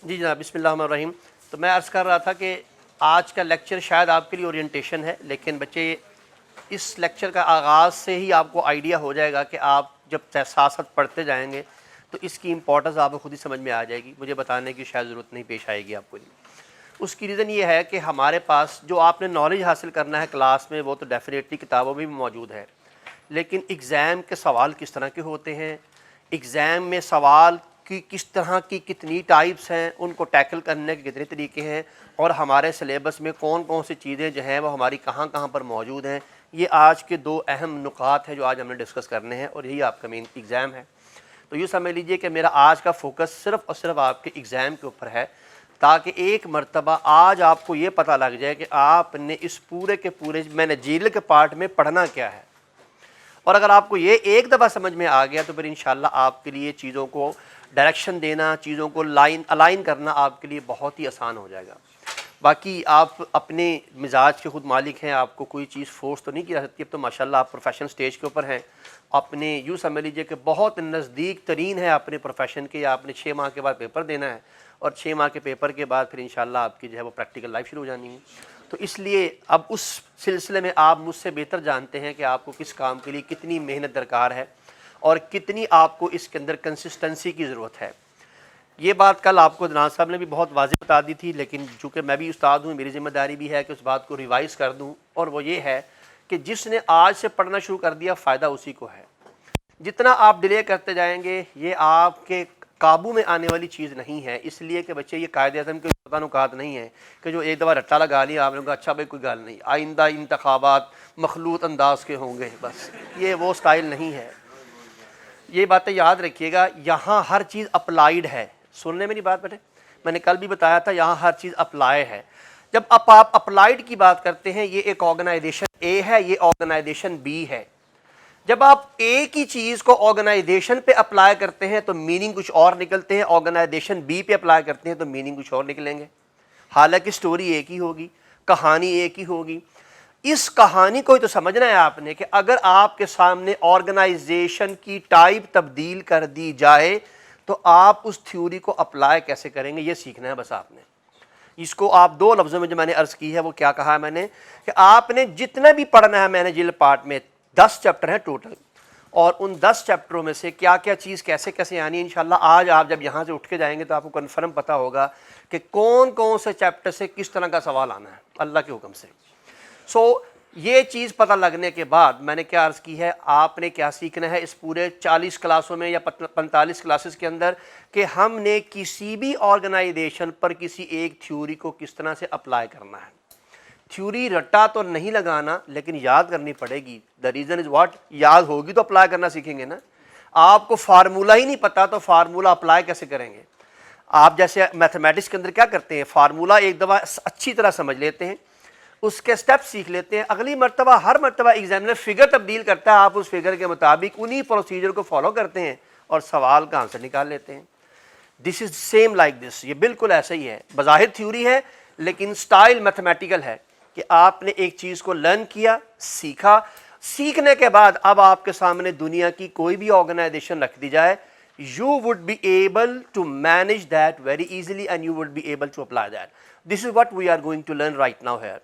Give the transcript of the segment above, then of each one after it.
جی جناب، بسم اللہ الرحمن الرحیم۔ تو میں عرض کر رہا تھا کہ آج کا لیکچر شاید آپ کے لیے اورینٹیشن ہے، لیکن بچے اس لیکچر کا آغاز سے ہی آپ کو آئیڈیا ہو جائے گا کہ آپ جب سیاست پڑھتے جائیں گے تو اس کی امپورٹنس آپ کو خود ہی سمجھ میں آ جائے گی، مجھے بتانے کی شاید ضرورت نہیں پیش آئے گی آپ کو۔ اس کی ریزن یہ ہے کہ ہمارے پاس جو آپ نے نالج حاصل کرنا ہے کلاس میں وہ تو ڈیفینیٹلی کتابوں میں بھی موجود ہے، لیکن ایگزام کے سوال کس طرح کے ہوتے ہیں، ایگزام میں سوال کی کس طرح کی کتنی ٹائپس ہیں، ان کو ٹیکل کرنے کے کتنے طریقے ہیں، اور ہمارے سلیبس میں کون کون سی چیزیں جو ہیں وہ ہماری کہاں کہاں پر موجود ہیں، یہ آج کے دو اہم نکات ہیں جو آج ہم نے ڈسکس کرنے ہیں، اور یہی آپ کا مین ایگزام ہے۔ تو یہ سمجھ لیجئے کہ میرا آج کا فوکس صرف اور صرف آپ کے ایگزام کے اوپر ہے، تاکہ ایک مرتبہ آج آپ کو یہ پتہ لگ جائے کہ آپ نے اس پورے کے پورے مینیجریل کے پارٹ میں پڑھنا کیا ہے، اور اگر آپ کو یہ ایک دفعہ سمجھ میں آ گیا تو پھر انشاءاللہ آپ کے لیے چیزوں کو ڈائریکشن دینا، چیزوں کو الائن کرنا آپ کے لیے بہت ہی آسان ہو جائے گا۔ باقی آپ اپنے مزاج کے خود مالک ہیں، آپ کو کوئی چیز فورس تو نہیں کی جا سکتی، اب تو ماشاءاللہ آپ پروفیشن سٹیج کے اوپر ہیں، اپنے یوں سمجھ لیجئے کہ بہت نزدیک ترین ہے اپنے پروفیشن کے، یا آپ نے 6 ماہ کے بعد پیپر دینا ہے، اور 6 ماہ کے پیپر کے بعد پھر انشاءاللہ آپ کی جو ہے وہ پریکٹیکل لائف شروع ہو جانی ہے۔ تو اس لیے اب اس سلسلے میں آپ مجھ سے بہتر جانتے ہیں کہ آپ کو کس کام کے لیے کتنی محنت درکار ہے اور کتنی آپ کو اس کے اندر کنسسٹنسی کی ضرورت ہے۔ یہ بات کل آپ کو جناب صاحب نے بھی بہت واضح بتا دی تھی، لیکن چونکہ میں بھی استاد ہوں، میری ذمہ داری بھی ہے کہ اس بات کو ریوائز کر دوں، اور وہ یہ ہے کہ جس نے آج سے پڑھنا شروع کر دیا فائدہ اسی کو ہے۔ جتنا آپ ڈیلے کرتے جائیں گے یہ آپ کے قابو میں آنے والی چیز نہیں ہے، اس لیے کہ بچے یہ قائد اعظم کے نکات نہیں ہیں کہ جو ایک دفعہ رٹا لگا لیا آپ نے کہا اچھا بھائی کوئی گل نہیں، آئندہ انتخابات مخلوط انداز کے ہوں گے، بس یہ وہ سٹائل نہیں ہے۔ یہ باتیں یاد رکھیے گا، یہاں ہر چیز اپلائیڈ ہے، سننے میں نہیں بات بیٹھے، میں نے کل بھی بتایا تھا یہاں ہر چیز اپلائی ہے۔ جب آپ اپلائیڈ کی بات کرتے ہیں، یہ ایک آرگنائزیشن اے ہے، یہ آرگنائزیشن بی ہے، جب آپ ایک ہی چیز کو آرگنائزیشن پہ اپلائی کرتے ہیں تو میننگ کچھ اور نکلتے ہیں، آرگنائزیشن بی پہ اپلائی کرتے ہیں تو میننگ کچھ اور نکلیں گے، حالانکہ سٹوری ایک ہی ہوگی، کہانی ایک ہی ہوگی۔ اس کہانی کو ہی تو سمجھنا ہے آپ نے کہ اگر آپ کے سامنے آرگنائزیشن کی ٹائپ تبدیل کر دی جائے تو آپ اس تھیوری کو اپلائی کیسے کریں گے، یہ سیکھنا ہے بس آپ نے۔ اس کو آپ دو لفظوں میں جو میں نے عرض کی ہے وہ کیا کہا ہے میں نے، کہ آپ نے جتنا بھی پڑھنا ہے مینیجریل پارٹ میں، 10 چیپٹر ہیں ٹوٹل، اور ان 10 چیپٹروں میں سے کیا کیا چیز کیسے کیسے آنی ہے، انشاءاللہ آج آپ جب یہاں سے اٹھ کے جائیں گے تو آپ کو کنفرم پتہ ہوگا کہ کون کون سے چیپٹر سے کس طرح کا سوال آنا ہے اللہ کے حکم سے۔ یہ چیز پتہ لگنے کے بعد میں نے کیا عرض کی ہے، آپ نے کیا سیکھنا ہے اس پورے 40 کلاسوں میں یا 45 کلاسز کے اندر، کہ ہم نے کسی بھی آرگنائزیشن پر کسی ایک تھیوری کو کس طرح سے اپلائی کرنا ہے۔ تھیوری رٹا تو نہیں لگانا لیکن یاد کرنی پڑے گی، دا ریزن از واٹ، یاد ہوگی تو اپلائی کرنا سیکھیں گے نا۔ آپ کو فارمولہ ہی نہیں پتا تو فارمولہ اپلائی کیسے کریں گے؟ آپ جیسے میتھمیٹکس کے اندر کیا کرتے ہیں، فارمولہ ایک دفعہ اچھی طرح سمجھ لیتے ہیں، اس کے سٹیپ سیکھ لیتے ہیں، اگلی مرتبہ ہر مرتبہ ایگزامنر فگر تبدیل کرتا ہے، آپ اس فگر کے مطابق انہی پروسیجر کو فالو کرتے ہیں اور سوال کا آنسر نکال لیتے ہیں۔ دس از سیم لائک دس، یہ بالکل ایسا ہی ہے، بظاہر تھیوری ہے لیکن سٹائل میتھمیٹیکل ہے، کہ آپ نے ایک چیز کو لرن کیا، سیکھا، سیکھنے کے بعد اب آپ کے سامنے دنیا کی کوئی بھی آرگنائزیشن رکھ دی جائے، you would be able to manage that very easily and you would be able to apply that. This is what we are going to learn right now here.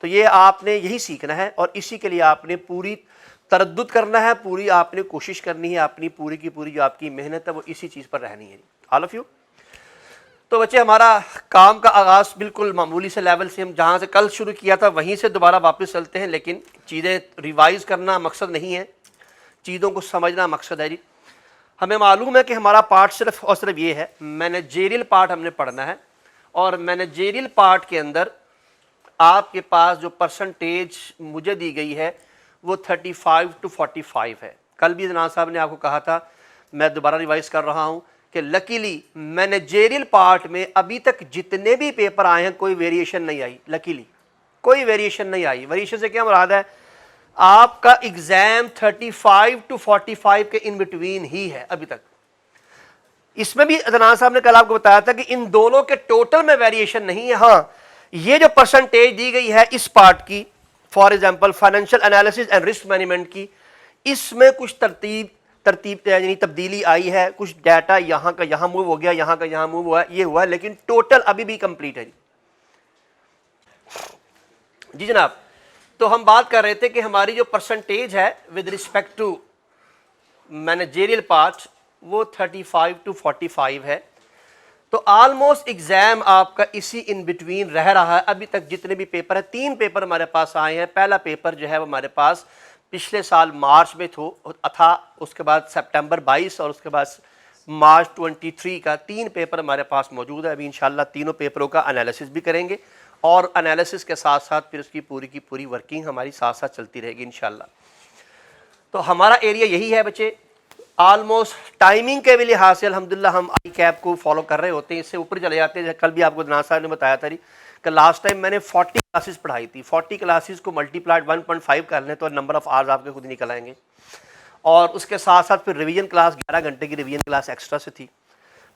تو یہ آپ نے یہی سیکھنا ہے، اور اسی کے لیے آپ نے پوری تردد کرنا ہے، پوری آپ نے کوشش کرنی ہے، اپنی پوری کی پوری جو آپ کی محنت ہے وہ اسی چیز پر رہنی ہے۔ all of you. تو بچے ہمارا کام کا آغاز بالکل معمولی سے لیول سے، ہم جہاں سے کل شروع کیا تھا وہیں سے دوبارہ واپس چلتے ہیں، لیکن چیزیں ریوائز کرنا مقصد نہیں ہے، چیزوں کو سمجھنا مقصد ہے۔ جی ہمیں معلوم ہے کہ ہمارا پارٹ صرف اور صرف یہ ہے، مینیجریل پارٹ ہم نے پڑھنا ہے، اور مینیجریل پارٹ کے اندر آپ کے پاس جو پرسنٹیج مجھے دی گئی ہے وہ 35 to 45 ہے۔ کل بھی جناب صاحب نے آپ کو کہا تھا، میں دوبارہ ریوائز کر رہا ہوں کہ لکیلی مینیجریل پارٹ میں ابھی تک جتنے بھی پیپر آئے ہیں کوئی ویریشن نہیں آئی، لکیلی کوئی ویریشن نہیں آئی۔ ویریشن سے کیا مراد ہے، آپ کا ایگزام 35 to 45 کے ان بٹوین ہی ہے ابھی تک۔ اس میں بھی عدنان صاحب نے کل آپ کو بتایا تھا کہ ان دونوں کے ٹوٹل میں ویریشن نہیں ہے، ہاں یہ جو پرسنٹیج دی گئی ہے اس پارٹ کی، for example financial analysis and risk management کی، اس میں کچھ ترتیب یعنی تبدیلی آئی ہے، کچھ ڈیٹا یہاں کا یہاں موو ہو گیا، یہاں کا یہاں موو ہوا ہے، یہ ہوا ہے، لیکن ٹوٹل ابھی بھی کمپلیٹ ہے جی جناب۔ تو ہم بات کر رہے تھے کہ ہماری جو پرسنٹیج ہے with respect to managerial part وہ 35 to 45 ہے، تو آلموسٹ ایگزام آپ کا اسی ان بٹوین رہ رہا ہے۔ ابھی تک جتنے بھی پیپر ہیں، 3 پیپر ہمارے پاس آئے ہیں۔ پہلا پیپر جو ہے وہ ہمارے پاس پچھلے سال مارچ میں تھا، اس کے بعد سپٹمبر 22 اور اس کے بعد مارچ 23 کا 3 پیپر ہمارے پاس موجود ہے۔ ابھی انشاءاللہ تینوں پیپروں کا انالیسس بھی کریں گے، اور انالیسس کے ساتھ ساتھ پھر اس کی پوری ورکنگ ہماری ساتھ ساتھ چلتی رہے گی انشاءاللہ۔ تو ہمارا ایریا یہی ہے بچے، آلموسٹ ٹائمنگ کے بھی لحاظ سے الحمدللہ ہم آئی کیپ کو فالو کر رہے ہوتے ہیں، اس سے اوپر چلے جاتے ہیں۔ کل بھی آپ کو دنان صاحب نے بتایا تھا کہ لاسٹ ٹائم میں نے 40 کلاسز پڑھائی تھی، 40 کلاسز کو ملٹی پلائڈ 1.5 کر لیں تو نمبر آف آورز آپ کے خود ہی نکل آئیں گے، اور اس کے ساتھ ساتھ پھر ریویژن کلاس 11 گھنٹے کی ریویژن کلاس ایکسٹرا سے تھی۔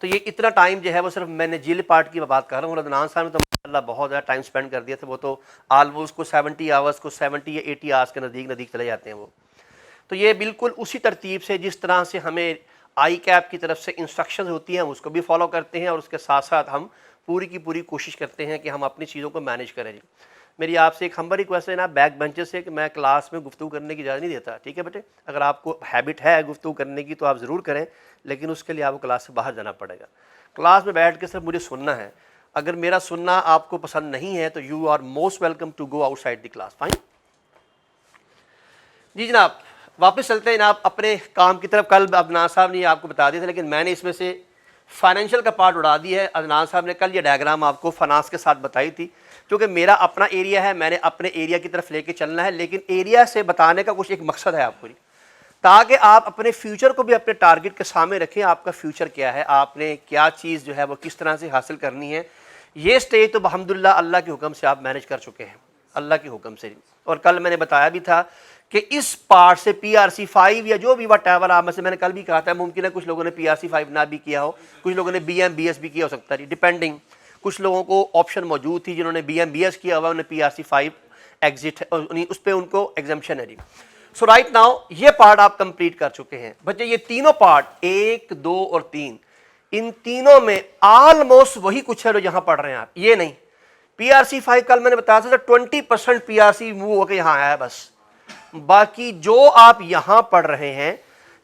تو یہ اتنا ٹائم جو ہے وہ صرف میں نے جیل پارٹ کی بات کر رہا ہوں، اور عدنان صاحب نے تو ماشاءاللہ بہت زیادہ ٹائم سپینڈ کر دیا تھا، وہ تو آلموسٹ کو 70 آورس کو 70 یا 80 آورس کے نزدیک چلے جاتے ہیں وہ۔ تو یہ بالکل اسی ترتیب سے جس طرح سے ہمیں آئی کیپ کی طرف سے انسٹرکشنز ہوتی ہیں اس کو بھی فالو کرتے ہیں، اور اس کے ساتھ ساتھ ہم پوری کی پوری کوشش کرتے ہیں کہ ہم اپنی چیزوں کو مینیج کریں۔ میری آپ سے ایک ہمبل ریکویسٹ ہے نا بیک بینچز سے کہ میں کلاس میں گفتگو کرنے کی اجازت نہیں دیتا، ٹھیک ہے بیٹے؟ اگر آپ کو ہیبٹ ہے گفتگو کرنے کی تو آپ ضرور کریں، لیکن اس کے لیے آپ کو کلاس سے باہر جانا پڑے گا۔ کلاس میں بیٹھ کے صرف مجھے سننا ہے، اگر میرا سننا آپ کو پسند نہیں ہے تو you are most welcome to go outside the class, fine جی جناب۔ واپس چلتے ہیں جناب اپنے کام کی طرف۔ کل عدنان صاحب نے آپ کو بتا دیا تھا، لیکن میں نے اس میں سے فائنینشیل کا پارٹ اڑا دیا ہے۔ عدنان صاحب نے کل یہ ڈائیگرام آپ کو فنانس کے ساتھ بتائی تھی، کیونکہ میرا اپنا ایریا ہے، میں نے اپنے ایریا کی طرف لے کے چلنا ہے، لیکن ایریا سے بتانے کا کچھ ایک مقصد ہے آپ کو، تاکہ آپ اپنے فیوچر کو بھی اپنے ٹارگٹ کے سامنے رکھیں۔ آپ کا فیوچر کیا ہے، آپ نے کیا چیز جو ہے وہ کس طرح سے حاصل کرنی ہے۔ یہ سٹیج تو الحمدللہ اللہ کے حکم سے آپ مینیج کر چکے ہیں، اللہ کے حکم سے۔ اور کل میں نے بتایا بھی تھا کہ اس پارٹ سے PRC5 یا جو بھی وٹ ایور آپ میں سے، میں نے کل بھی کہا تھا ممکن ہے کچھ لوگوں نے PRC5 نہ بھی کیا ہو، کچھ لوگوں نے BM BS بھی کیا ہو سکتا ہے، ڈیپینڈنگ۔ کچھ لوگوں کو آپشن موجود تھی جنہوں نے BM BS کیا ہوا، انہیں PRC5 ایگزٹ اس پہ ان کو ایگزمپشن ہے۔ سو رائٹ ناؤ یہ پارٹ آپ کمپلیٹ کر چکے ہیں بچے۔ یہ تینوں پارٹ 1 2 اور 3، ان تینوں میں آلموسٹ وہی کچھ ہے جو یہاں پڑھ رہے ہیں آپ، یہ نہیں۔ PRC5 کل میں نے بتایا تھا 20% PRC موو ہو کے یہاں آیا ہے بس، باقی جو آپ یہاں پڑھ رہے ہیں،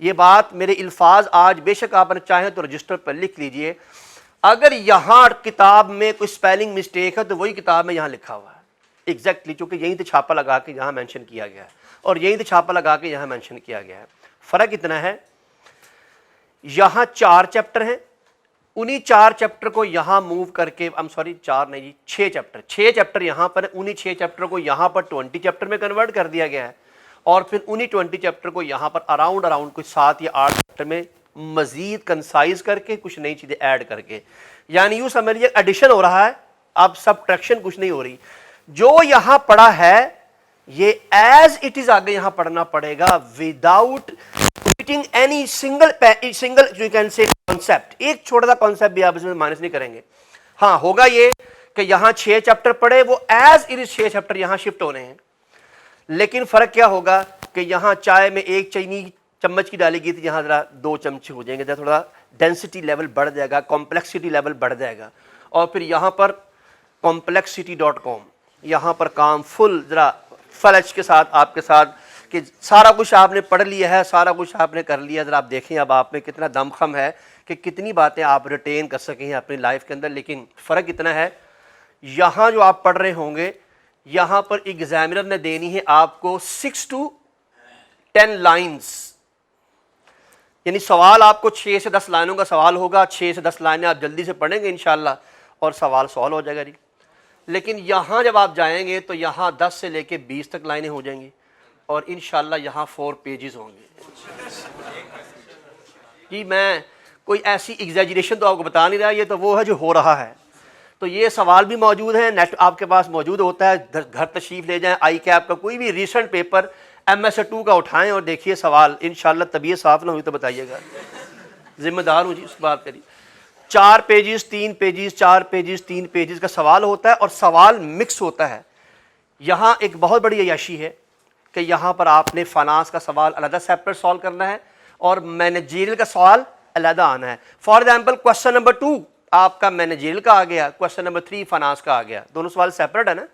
یہ بات میرے الفاظ آج بے شک آپ نے چاہیں تو رجسٹر پر لکھ لیجئے، اگر یہاں کتاب میں کوئی سپیلنگ مسٹیک ہے تو وہی کتاب میں یہاں لکھا ہوا ہے ایگزیکٹلی، چونکہ یہیں تو چھاپا لگا کے یہاں مینشن کیا گیا ہے، اور یہیں تو چھاپا لگا کے یہاں مینشن کیا گیا ہے۔ فرق اتنا ہے، یہاں 4 چیپٹر ہیں، انہی 4 چیپٹر کو یہاں موو کر کے 4 نہیں جی 6 چیپٹر یہاں پر، انہی 6 چیپٹر کو یہاں پر 20 چیپٹر میں کنورٹ کر دیا گیا ہے، اور پھر انہی 20 چیپٹر کو یہاں پر اراؤنڈ کچھ 7 یا 8 چیپٹر میں مزید کنسائز کر کے کچھ نئی چیزیں ایڈ کر کے، یعنی یوں سمجھیے ایڈیشن ہو رہا ہے، اب سبٹریکشن کچھ نہیں ہو رہی۔ جو یہاں پڑھا ہے یہ ایز اٹ از آگے یہاں پڑھنا پڑے گا without repeating any single you can say concept, ایک چھوٹا سا کانسیپٹ بھی آپ اس میں مائنس نہیں کریں گے۔ ہاں ہوگا یہ کہ یہاں 6 چیپٹر پڑھے، وہ ایز اٹ از 6 چیپٹر یہاں شفٹ ہونے ہیں، لیکن فرق کیا ہوگا کہ یہاں چائے میں 1 چینی چمچ کی ڈالی گئی تھی، یہاں ذرا 2 چمچ ہو جائیں گے، تھوڑا ڈینسٹی لیول بڑھ جائے گا، کمپلیکسٹی لیول بڑھ جائے گا، اور پھر یہاں پر complexity.com یہاں پر کام فل ذرا فلچ کے ساتھ آپ کے ساتھ کہ سارا کچھ آپ نے پڑھ لیا ہے، سارا کچھ آپ نے کر لیا، ذرا آپ دیکھیں اب آپ میں کتنا دم خم ہے کہ کتنی باتیں آپ ریٹین کر سکیں اپنی لائف کے اندر۔ لیکن فرق اتنا ہے، یہاں جو آپ پڑھ رہے ہوں گے یہاں پر ایگزامینر نے دینی ہے آپ کو 6 to 10 لائنز، یعنی سوال آپ کو 6 سے 10 لائنوں کا سوال ہوگا، 6 سے 10 لائنیں آپ جلدی سے پڑھیں گے انشاءاللہ اور سوال سوال ہو جائے گا جی۔ لیکن یہاں جب آپ جائیں گے تو یہاں 10 سے لے کے 20 تک لائنیں ہو جائیں گی، اور انشاءاللہ یہاں 4 پیجز ہوں گے جی۔ میں کوئی ایسی ایگزیجریشن تو آپ کو بتا نہیں رہا، یہ تو وہ ہے جو ہو رہا ہے۔ تو یہ سوال بھی موجود ہیں، نیٹ آپ کے پاس موجود ہوتا ہے، گھر تشریف لے جائیں، آئی کیپ کا کوئی بھی ریسنٹ پیپر MS2 کا اٹھائیں اور دیکھیے سوال، انشاءاللہ طبیعت صاف نہ ہوئی تو بتائیے گا، ذمہ دار ہوں جی اس بات کا۔ 4 پیجز 3 پیجز 4 پیجز 3 پیجز کا سوال ہوتا ہے، اور سوال مکس ہوتا ہے۔ یہاں ایک بہت بڑی عیاشی ہے کہ یہاں پر آپ نے فنانس کا سوال علیحدہ سیپریٹ سالو کرنا ہے، اور مینیجریل کا سوال علیحدہ آنا ہے. فار ایگزامپل کوشچن نمبر 2 آپ کا مینیجریل کا آ گیا, کوشچن نمبر 3 فائنانس کا آ گیا, دونوں سوال سیپریٹ ہے نا.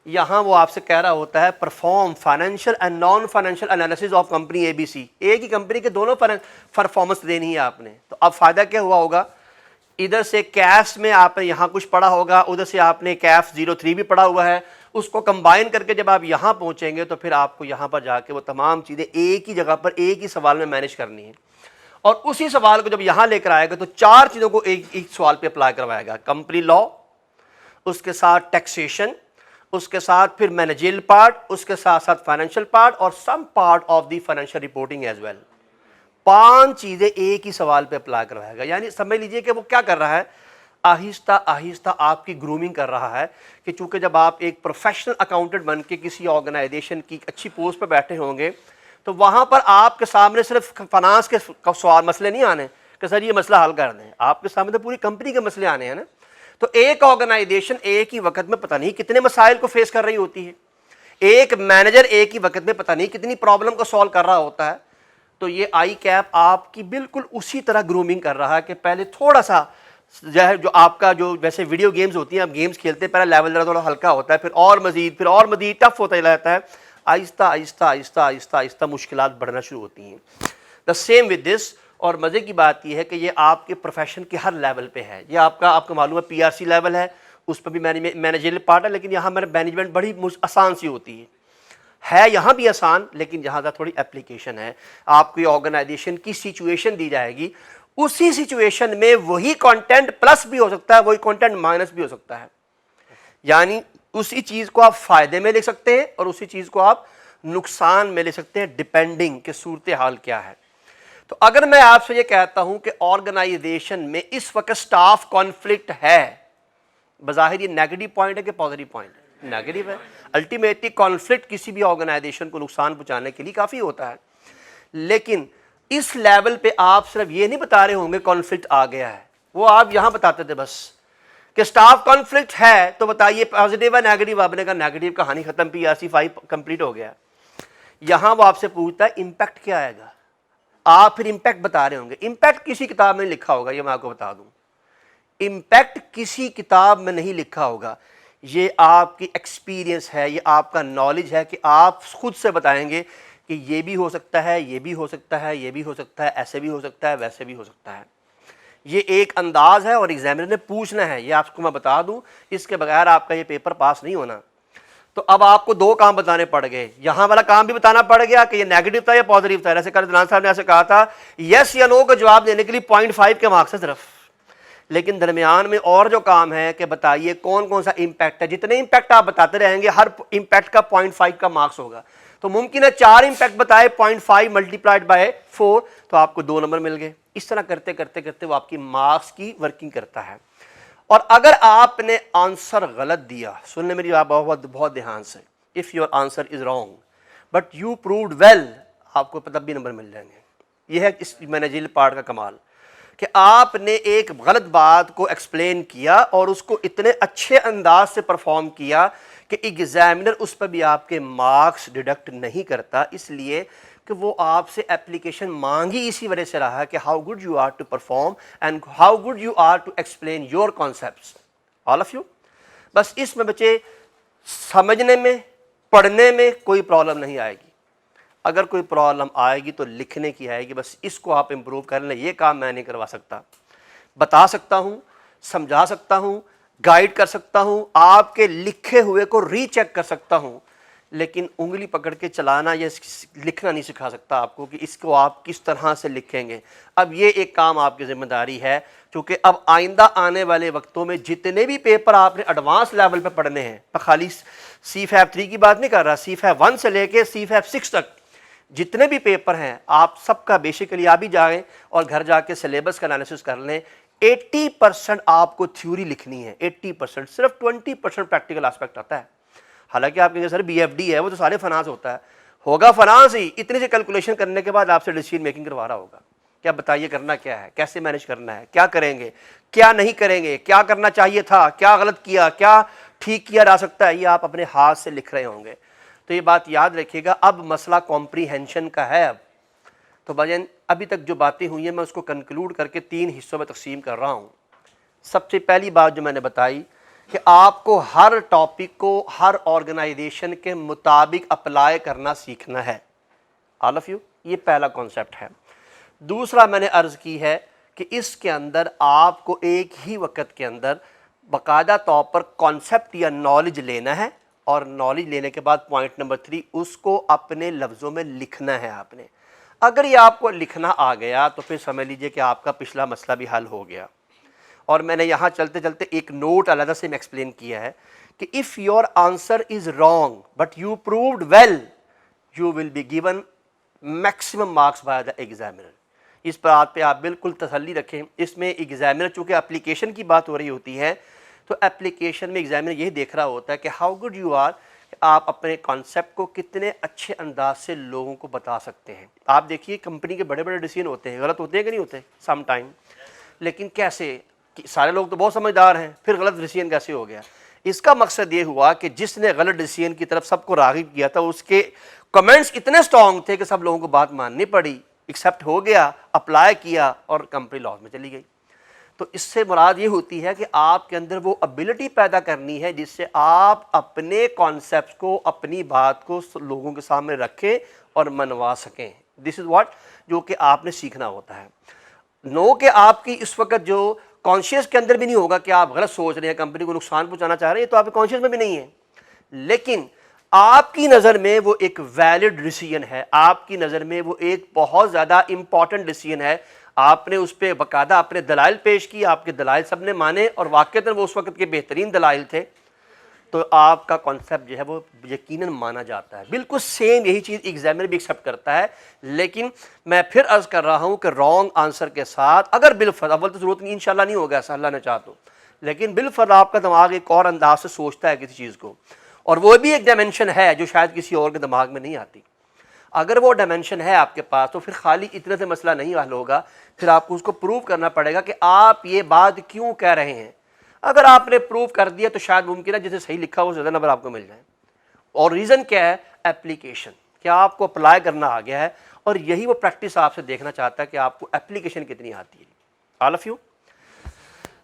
یہاں وہ آپ سے کہہ رہا ہوتا ہے perform financial and non financial analysis of company A B C. ایک ہی کمپنی کے دونوں پرفارمنس دینی ہے آپ نے. تو اب فائدہ کیا ہوا ہوگا, ادھر سے کیف میں آپ نے یہاں کچھ پڑھا ہوگا, ادھر سے آپ نے کیف 03 بھی پڑھا ہوا ہے, اس کو کمبائن کر کے جب آپ یہاں پہنچیں گے تو پھر آپ کو یہاں پر جا کے وہ تمام چیزیں ایک ہی جگہ پر ایک ہی سوال میں مینیج کرنی ہے. اور اسی سوال کو جب یہاں لے کر آئے گا تو 4 چیزوں کو ایک سوال پہ اپلائی کروائے گا. کمپنی لا, اس کے ساتھ ٹیکسیشن, اس کے ساتھ پھر مینیجریل پارٹ, اس کے ساتھ ساتھ فائنینشیل پارٹ اور some part of the financial reporting as well. 5 چیزیں ایک ہی سوال پہ اپلائی کروائے گا. یعنی سمجھ لیجئے کہ وہ کیا کر رہا ہے, آہستہ آہستہ آپ کی گرومنگ کر رہا ہے کہ چونکہ جب آپ ایک پروفیشنل اکاؤنٹنٹ بن کے کسی آرگنائزیشن کی اچھی پوسٹ پہ بیٹھے ہوں گے تو وہاں پر آپ کے سامنے صرف فنانس کے سوال مسئلے نہیں آنے کہ سر یہ مسئلہ حل کر دیں, آپ کے سامنے تو پوری کمپنی کے مسئلے آنے ہیں نا. تو ایک آرگنائزیشن ایک ہی وقت میں پتہ نہیں کتنے مسائل کو فیس کر رہی ہوتی ہے, ایک مینیجر ایک ہی وقت میں پتہ نہیں کتنی پرابلم کو سالو کر رہا ہوتا ہے. تو یہ آئی کیپ آپ کی بالکل اسی طرح گرومنگ کر رہا ہے کہ پہلے تھوڑا سا جو آپ کا جو ویسے ویڈیو گیمز ہوتی ہیں, آپ گیمز کھیلتے ہیں, پہلا لیول تھوڑا ہلکا ہوتا ہے, پھر اور مزید ٹف ہوتا جاتا ہے, آہستہ آہستہ آہستہ آہستہ آہستہ مشکلات بڑھنا شروع ہوتی ہیں. The same with this. اور مزے کی بات یہ ہے کہ یہ آپ کے پروفیشن کے ہر لیول پہ ہے. یہ آپ کو معلوم ہے پی آر سی لیول ہے, اس پہ بھی مینیجریل پارٹ ہے, لیکن یہاں مینجمنٹ بڑی آسان سی ہوتی ہے یہاں بھی آسان, لیکن یہاں کا تھوڑی اپلیکیشن ہے. آپ کو آرگنائزیشن کی سچویشن دی جائے گی, اسی سچویشن میں وہی کانٹینٹ پلس بھی ہو سکتا ہے, وہی کانٹینٹ مائنس بھی ہو سکتا ہے. یعنی اسی چیز کو آپ فائدے میں لے سکتے ہیں اور اسی چیز کو آپ نقصان میں لے سکتے ہیں, ڈیپینڈنگ کہ صورتحال کیا ہے. تو اگر میں آپ سے یہ کہتا ہوں کہ آرگنائزیشن میں اس وقت سٹاف کانفلکٹ ہے, بظاہر یہ نیگیٹو پوائنٹ ہے کہ پازیٹو پوائنٹ ہے, نیگیٹو ہے. الٹیمیٹلی کانفلکٹ کسی بھی آرگنائزیشن کو نقصان پہنچانے کے لیے کافی ہوتا ہے, لیکن اس لیول پہ آپ صرف یہ نہیں بتا رہے ہوں گے کانفلکٹ آ گیا ہے, وہ آپ یہاں بتاتے تھے بس کہ سٹاف کانفلکٹ ہے تو بتائیے پازیٹیو ہے نیگیٹو, آپ نے کہا نیگیٹو, کہانی ختم, پی آر سی 5 کمپلیٹ ہو گیا. یہاں وہ آپ سے پوچھتا ہے امپیکٹ کیا آئے گا, آپ پھر امپیکٹ بتا رہے ہوں گے. امپیکٹ کسی کتاب میں نہیں لکھا ہوگا, یہ میں آپ کو بتا دوں, امپیکٹ کسی کتاب میں نہیں لکھا ہوگا. یہ آپ کی ایکسپیرینس ہے, یہ آپ کا نالج ہے کہ آپ خود سے بتائیں گے کہ یہ بھی ہو سکتا ہے, یہ بھی ہو سکتا ہے, یہ بھی ہو سکتا ہے, ایسے بھی ہو سکتا ہے, ویسے بھی ہو سکتا ہے. یہ ایک انداز ہے اور ایگزامنر نے پوچھنا ہے, یہ آپ کو میں بتا دوں, اس کے بغیر آپ کا یہ پیپر پاس نہیں ہونا. تو اب آپ کو 2 کام بتانے پڑ گئے, یہاں والا کام بھی بتانا پڑ گیا کہ یہ نیگیٹو تھا یا پازیٹیو تھا. جیسے کل عدنان صاحب نے ایسے کہا تھا یس یا نو کا جواب دینے کے لیے 0.5 کے مارکس ہے صرف, لیکن درمیان میں اور جو کام ہے کہ بتائیے کون کون سا امپیکٹ ہے. جتنے امپیکٹ آپ بتاتے رہیں گے ہر امپیکٹ کا 0.5 کا مارکس ہوگا. تو ممکن ہے 4 امپیکٹ بتائے, 0.5 ملٹیپلائڈ بائی 4, تو آپ کو 2 نمبر مل گئے. اس طرح کرتے کرتے کرتے وہ آپ کی مارکس کی ورکنگ کرتا ہے. اور اگر آپ نے آنسر غلط دیا, سننے میری بات بہت دھیان سے, if your answer is wrong but you proved well, آپ کو تب بھی نمبر مل جائیں گے. یہ ہے اس مینیجریل پارٹ کا کمال کہ آپ نے ایک غلط بات کو ایکسپلین کیا اور اس کو اتنے اچھے انداز سے پرفارم کیا کہ ایگزامنر اس پر بھی آپ کے مارکس ڈیڈکٹ نہیں کرتا, اس لیے کہ وہ آپ سے اپلیکیشن مانگی اسی وجہ سے رہا کہ how good you are to perform and how good you are to explain your concepts all of you. بس اس میں بچے سمجھنے میں پڑھنے میں کوئی پرابلم نہیں آئے گی. اگر کوئی پرابلم آئے گی تو لکھنے کی آئے گی. بس اس کو آپ امپروو کر لیں. یہ کام میں نہیں کروا سکتا, بتا سکتا ہوں, سمجھا سکتا ہوں, گائیڈ کر سکتا ہوں, آپ کے لکھے ہوئے کو ری چیک کر سکتا ہوں, لیکن انگلی پکڑ کے چلانا یا لکھنا نہیں سکھا سکتا آپ کو کہ اس کو آپ کس طرح سے لکھیں گے. اب یہ ایک کام آپ کی ذمہ داری ہے, کیونکہ اب آئندہ آنے والے وقتوں میں جتنے بھی پیپر آپ نے ایڈوانس لیول پہ پڑھنے ہیں, میں خالی سی فیب 3 کی بات نہیں کر رہا, سی فیب 1 سے لے کے سی فیب 6 تک جتنے بھی پیپر ہیں آپ سب کا بیسیکلی آپ بھی جائیں اور گھر جا کے سلیبس کا انالیسس کر لیں. 80% آپ کو تھیوری لکھنی ہے, 80%, صرف 20% پریکٹیکل آسپیکٹ آتا ہے. حالانکہ آپ کے سر بی ایف ڈی ہے, وہ تو سارے فنانس ہوتا ہے, ہوگا فنانس ہی. اتنی سی کیلکولیشن کرنے کے بعد آپ سے ڈیسیژن میکنگ کروا رہا ہوگا. کیا بتائیے کرنا کیا ہے, کیسے مینیج کرنا ہے, کیا کریں گے, کیا نہیں کریں گے, کیا کرنا چاہیے تھا, کیا غلط کیا, کیا ٹھیک کیا جا سکتا ہے, یہ آپ اپنے ہاتھ سے لکھ رہے ہوں گے. تو یہ بات یاد رکھیے گا. اب مسئلہ کمپریہنشن کا ہے. اب تو بھائین ابھی تک جو باتیں ہوئی ہیں میں اس کو کنکلوڈ کر کے 3 حصوں میں تقسیم کر رہا ہوں. سب سے پہلی بات جو میں نے بتائی کہ آپ کو ہر ٹاپک کو ہر آرگنائزیشن کے مطابق اپلائی کرنا سیکھنا ہے. آل آف یو، یہ پہلا کانسیپٹ ہے. دوسرا میں نے عرض کی ہے کہ اس کے اندر آپ کو ایک ہی وقت کے اندر باقاعدہ طور پر کانسیپٹ یا نالج لینا ہے، اور نالج لینے کے بعد پوائنٹ نمبر 3 اس کو اپنے لفظوں میں لکھنا ہے آپ نے. اگر یہ آپ کو لکھنا آ گیا تو پھر سمجھ لیجئے کہ آپ کا پچھلا مسئلہ بھی حل ہو گیا. اور میں نے یہاں چلتے چلتے ایک نوٹ علیحدہ سے میں ایکسپلین کیا ہے کہ if your answer is wrong but you proved well, you will be given maximum marks by the examiner. اس بات پہ آپ بالکل تسلی رکھیں. اس میں ایگزامنر چونکہ اپلیکیشن کی بات ہو رہی ہوتی ہے تو اپلیکیشن میں ایگزامنر یہی دیکھ رہا ہوتا ہے کہ ہاؤ گڈ یو آر، آپ اپنے کانسیپٹ کو کتنے اچھے انداز سے لوگوں کو بتا سکتے ہیں. آپ دیکھیے کمپنی کے بڑے بڑے ڈیسیژن ہوتے ہیں، غلط ہوتے ہیں کہ نہیں ہوتے سم ٹائم، لیکن کیسے کہ سارے لوگ تو بہت سمجھدار ہیں، پھر غلط ڈیسیژن کیسے ہو گیا؟ اس کا مقصد یہ ہوا کہ جس نے غلط ڈیسیژن کی طرف سب کو راغب کیا تھا اس کے کمنٹس اتنے سٹرونگ تھے کہ سب لوگوں کو بات ماننی پڑی، ایکسیپٹ ہو گیا، اپلائی کیا اور کمپنی لاس میں چلی گئی. تو اس سے مراد یہ ہوتی ہے کہ آپ کے اندر وہ ابیلٹی پیدا کرنی ہے جس سے آپ اپنے کانسیپٹس کو، اپنی بات کو لوگوں کے سامنے رکھیں اور منوا سکیں. دس از واٹ جو کہ آپ نے سیکھنا ہوتا ہے. نو کہ آپ کی اس وقت جو کانشیس کے اندر بھی نہیں ہوگا کہ آپ غلط سوچ رہے ہیں، کمپنی کو نقصان پہنچانا چاہ رہے ہیں، تو آپ کے کانشیس میں بھی نہیں ہے، لیکن آپ کی نظر میں وہ ایک ویلڈ ڈیسیژن ہے، آپ کی نظر میں وہ ایک بہت زیادہ امپورٹنٹ ڈیسیژن ہے. آپ نے اس پہ باقاعدہ اپنے دلائل پیش کی، آپ کے دلائل سب نے مانے اور واقعتاً وہ اس وقت کے بہترین دلائل تھے، تو آپ کا کانسیپٹ جو ہے وہ یقیناً مانا جاتا ہے. بالکل سیم یہی چیز ایگزامنر بھی ایکسیپٹ کرتا ہے. لیکن میں پھر عرض کر رہا ہوں کہ رانگ آنسر کے ساتھ اگر بالفرض، اول تو ضرورت نہیں انشاءاللہ نہیں ہوگا ایسا، اللہ نے چاہا تو، لیکن بالفرض آپ کا دماغ ایک اور انداز سے سوچتا ہے کسی چیز کو، اور وہ بھی ایک ڈائمینشن ہے جو شاید کسی اور کے دماغ میں نہیں آتی، اگر وہ ڈائمینشن ہے آپ کے پاس تو پھر خالی اتنے سے مسئلہ نہیں حل ہوگا، پھر آپ کو اس کو پروو کرنا پڑے گا کہ آپ یہ بات کیوں کہہ رہے ہیں. اگر آپ نے پروو کر دیا تو شاید ممکن ہے جسے صحیح لکھا ہو زیادہ نمبر آپ کو مل جائیں. اور ریزن کیا ہے؟ اپلیکیشن، کیا آپ کو اپلائی کرنا آ گیا ہے، اور یہی وہ پریکٹس آپ سے دیکھنا چاہتا ہے کہ آپ کو اپلیکیشن کتنی آتی ہے. آل آف یو.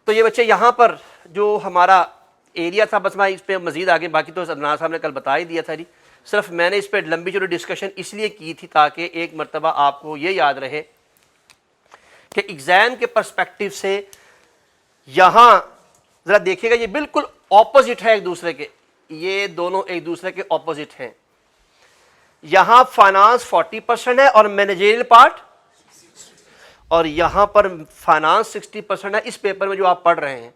تو یہ بچے یہاں پر جو ہمارا ایریا تھا، بس میں اس پہ مزید آگے، باقی تو عدنان صاحب نے کل بتا ہی دیا تھا جی. صرف میں نے اس پہ لمبی چوڑی ڈسکشن اس لیے کی تھی تاکہ ایک مرتبہ آپ کو یہ یاد رہے کہ ایگزام کے پرسپیکٹو سے یہاں ذرا دیکھیے گا، یہ بالکل اپوزٹ ہے ایک دوسرے کے، یہ دونوں ایک دوسرے کے اپوزٹ ہیں. یہاں فائنانس 40% ہے اور مینیجریل پارٹ، اور یہاں پر فائنانس 60% ہے اس پیپر میں جو آپ پڑھ رہے ہیں.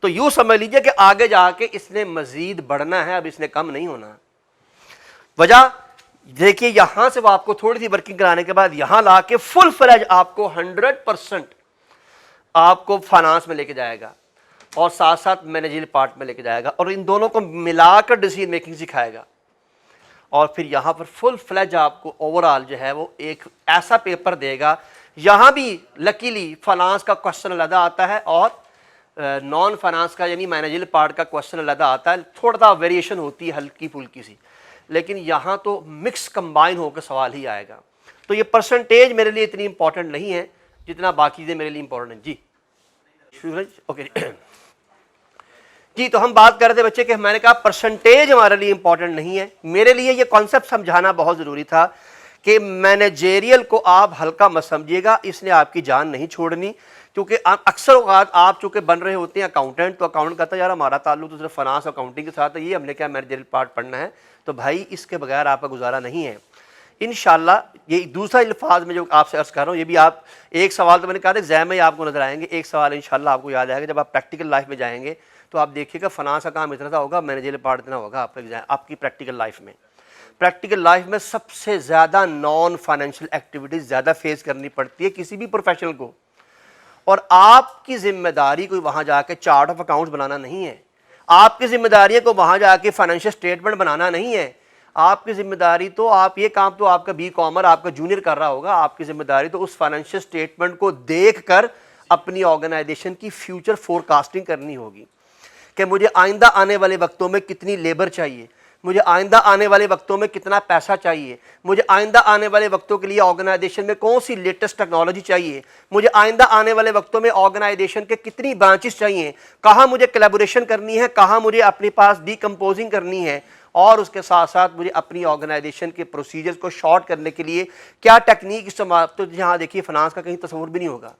تو یوں سمجھ لیجئے کہ آگے جا کے اس نے مزید بڑھنا ہے، اب اس نے کم نہیں ہونا. وجہ دیکھیے یہاں سے وہ آپ کو تھوڑی سی ورکنگ کرانے کے بعد یہاں لا کے فل فلیج آپ کو 100% آپ کو فائنانس میں لے کے جائے گا اور ساتھ ساتھ مینیجریل پارٹ میں لے کے جائے گا، اور ان دونوں کو ملا کر ڈیسیژن میکنگ سکھائے گا. اور پھر یہاں پر فل فلیج آپ کو اوور آل جو ہے وہ ایک ایسا پیپر دے گا. یہاں بھی لکیلی فائنانس کا کوشچن علیحدہ آتا ہے اور نان فائنانس کا یعنی مینیجریل پارٹ کا کوشچن علیحدہ آتا ہے، تھوڑا سا ویریشن ہوتی ہے ہلکی پھلکی سی، لیکن یہاں تو مکس کمبائن ہو کے سوال ہی آئے گا. تو یہ پرسنٹیج میرے لیے اتنی امپورٹنٹ نہیں ہے جتنا باقی چیزیں میرے لیے امپورٹنٹ ہیں. جی اوکے جی. تو ہم بات کر رہے تھے بچے کہ میں نے کہا پرسنٹیج ہمارے لیے امپورٹنٹ نہیں ہے. میرے لیے یہ کانسیپٹ سمجھانا بہت ضروری تھا کہ مینیجریل کو آپ ہلکا مت سمجھیے گا، اس نے آپ کی جان نہیں چھوڑنی، کیونکہ اکثر اوقات آپ چونکہ بن رہے ہوتے ہیں اکاؤنٹنٹ، تو اکاؤنٹ کہتا ہے یار ہمارا تعلق تو صرف فائنانس اکاؤنٹنگ کے ساتھ ہے، یہ ہم نے کیا مینیجریل پارٹ پڑھنا ہے. تو بھائی اس کے بغیر آپ کا گزارا نہیں ہے. انشاءاللہ یہ دوسرا الفاظ میں جو آپ سے عرض کر رہا ہوں، یہ بھی آپ ایک سوال تو میں نے کہا تھا ایگزام میں آپ کو نظر آئیں گے، ایک سوال انشاءاللہ آپ کو یاد آئے گا جب آپ پریکٹیکل لائف میں جائیں گے تو آپ دیکھیے گا فائنانس کا کام اتنا سا ہوگا، مینیجریل پارٹ اتنا ہوگا آپ کی پریکٹیکل لائف میں. پریکٹیکل لائف میں سب سے زیادہ نان فائنینشیل ایکٹیویٹیز زیادہ فیس کرنی پڑتی ہے کسی بھی پروفیشنل کو، اور آپ کی ذمہ داری کوئی وہاں جا کے چارٹ آف اکاؤنٹس بنانا نہیں ہے، آپ کی ذمہ داری کو وہاں جا کے فائنینشیل اسٹیٹمنٹ بنانا نہیں ہے. آپ کی ذمہ داری تو آپ یہ کام تو آپ کا بی کامر آپ کا جونیئر کر رہا ہوگا، آپ کی ذمہ داری تو اس فائنینشیل اسٹیٹمنٹ کو دیکھ کر اپنی آرگنائزیشن کی فیوچر فور کاسٹنگ کرنی ہوگی کہ مجھے آئندہ آنے والے وقتوں میں کتنی لیبر چاہیے، مجھے آئندہ آنے والے وقتوں میں کتنا پیسہ چاہیے، مجھے آئندہ آنے والے وقتوں کے لیے آرگنائزیشن میں کون سی لیٹسٹ ٹیکنالوجی چاہیے، مجھے آئندہ آنے والے وقتوں میں آرگنائزیشن کے کتنی برانچز چاہیے، کہاں مجھے کلیبوریشن کرنی ہے، کہاں مجھے اپنے پاس ڈی کمپوزنگ کرنی ہے، اور اس کے ساتھ ساتھ مجھے اپنی آرگنائزیشن کے پروسیجرز کو شارٹ کرنے کے لیے کیا ٹیکنیک استعمال، تو جہاں دیکھیے فنانس کا کہیں تصور بھی نہیں ہوگا.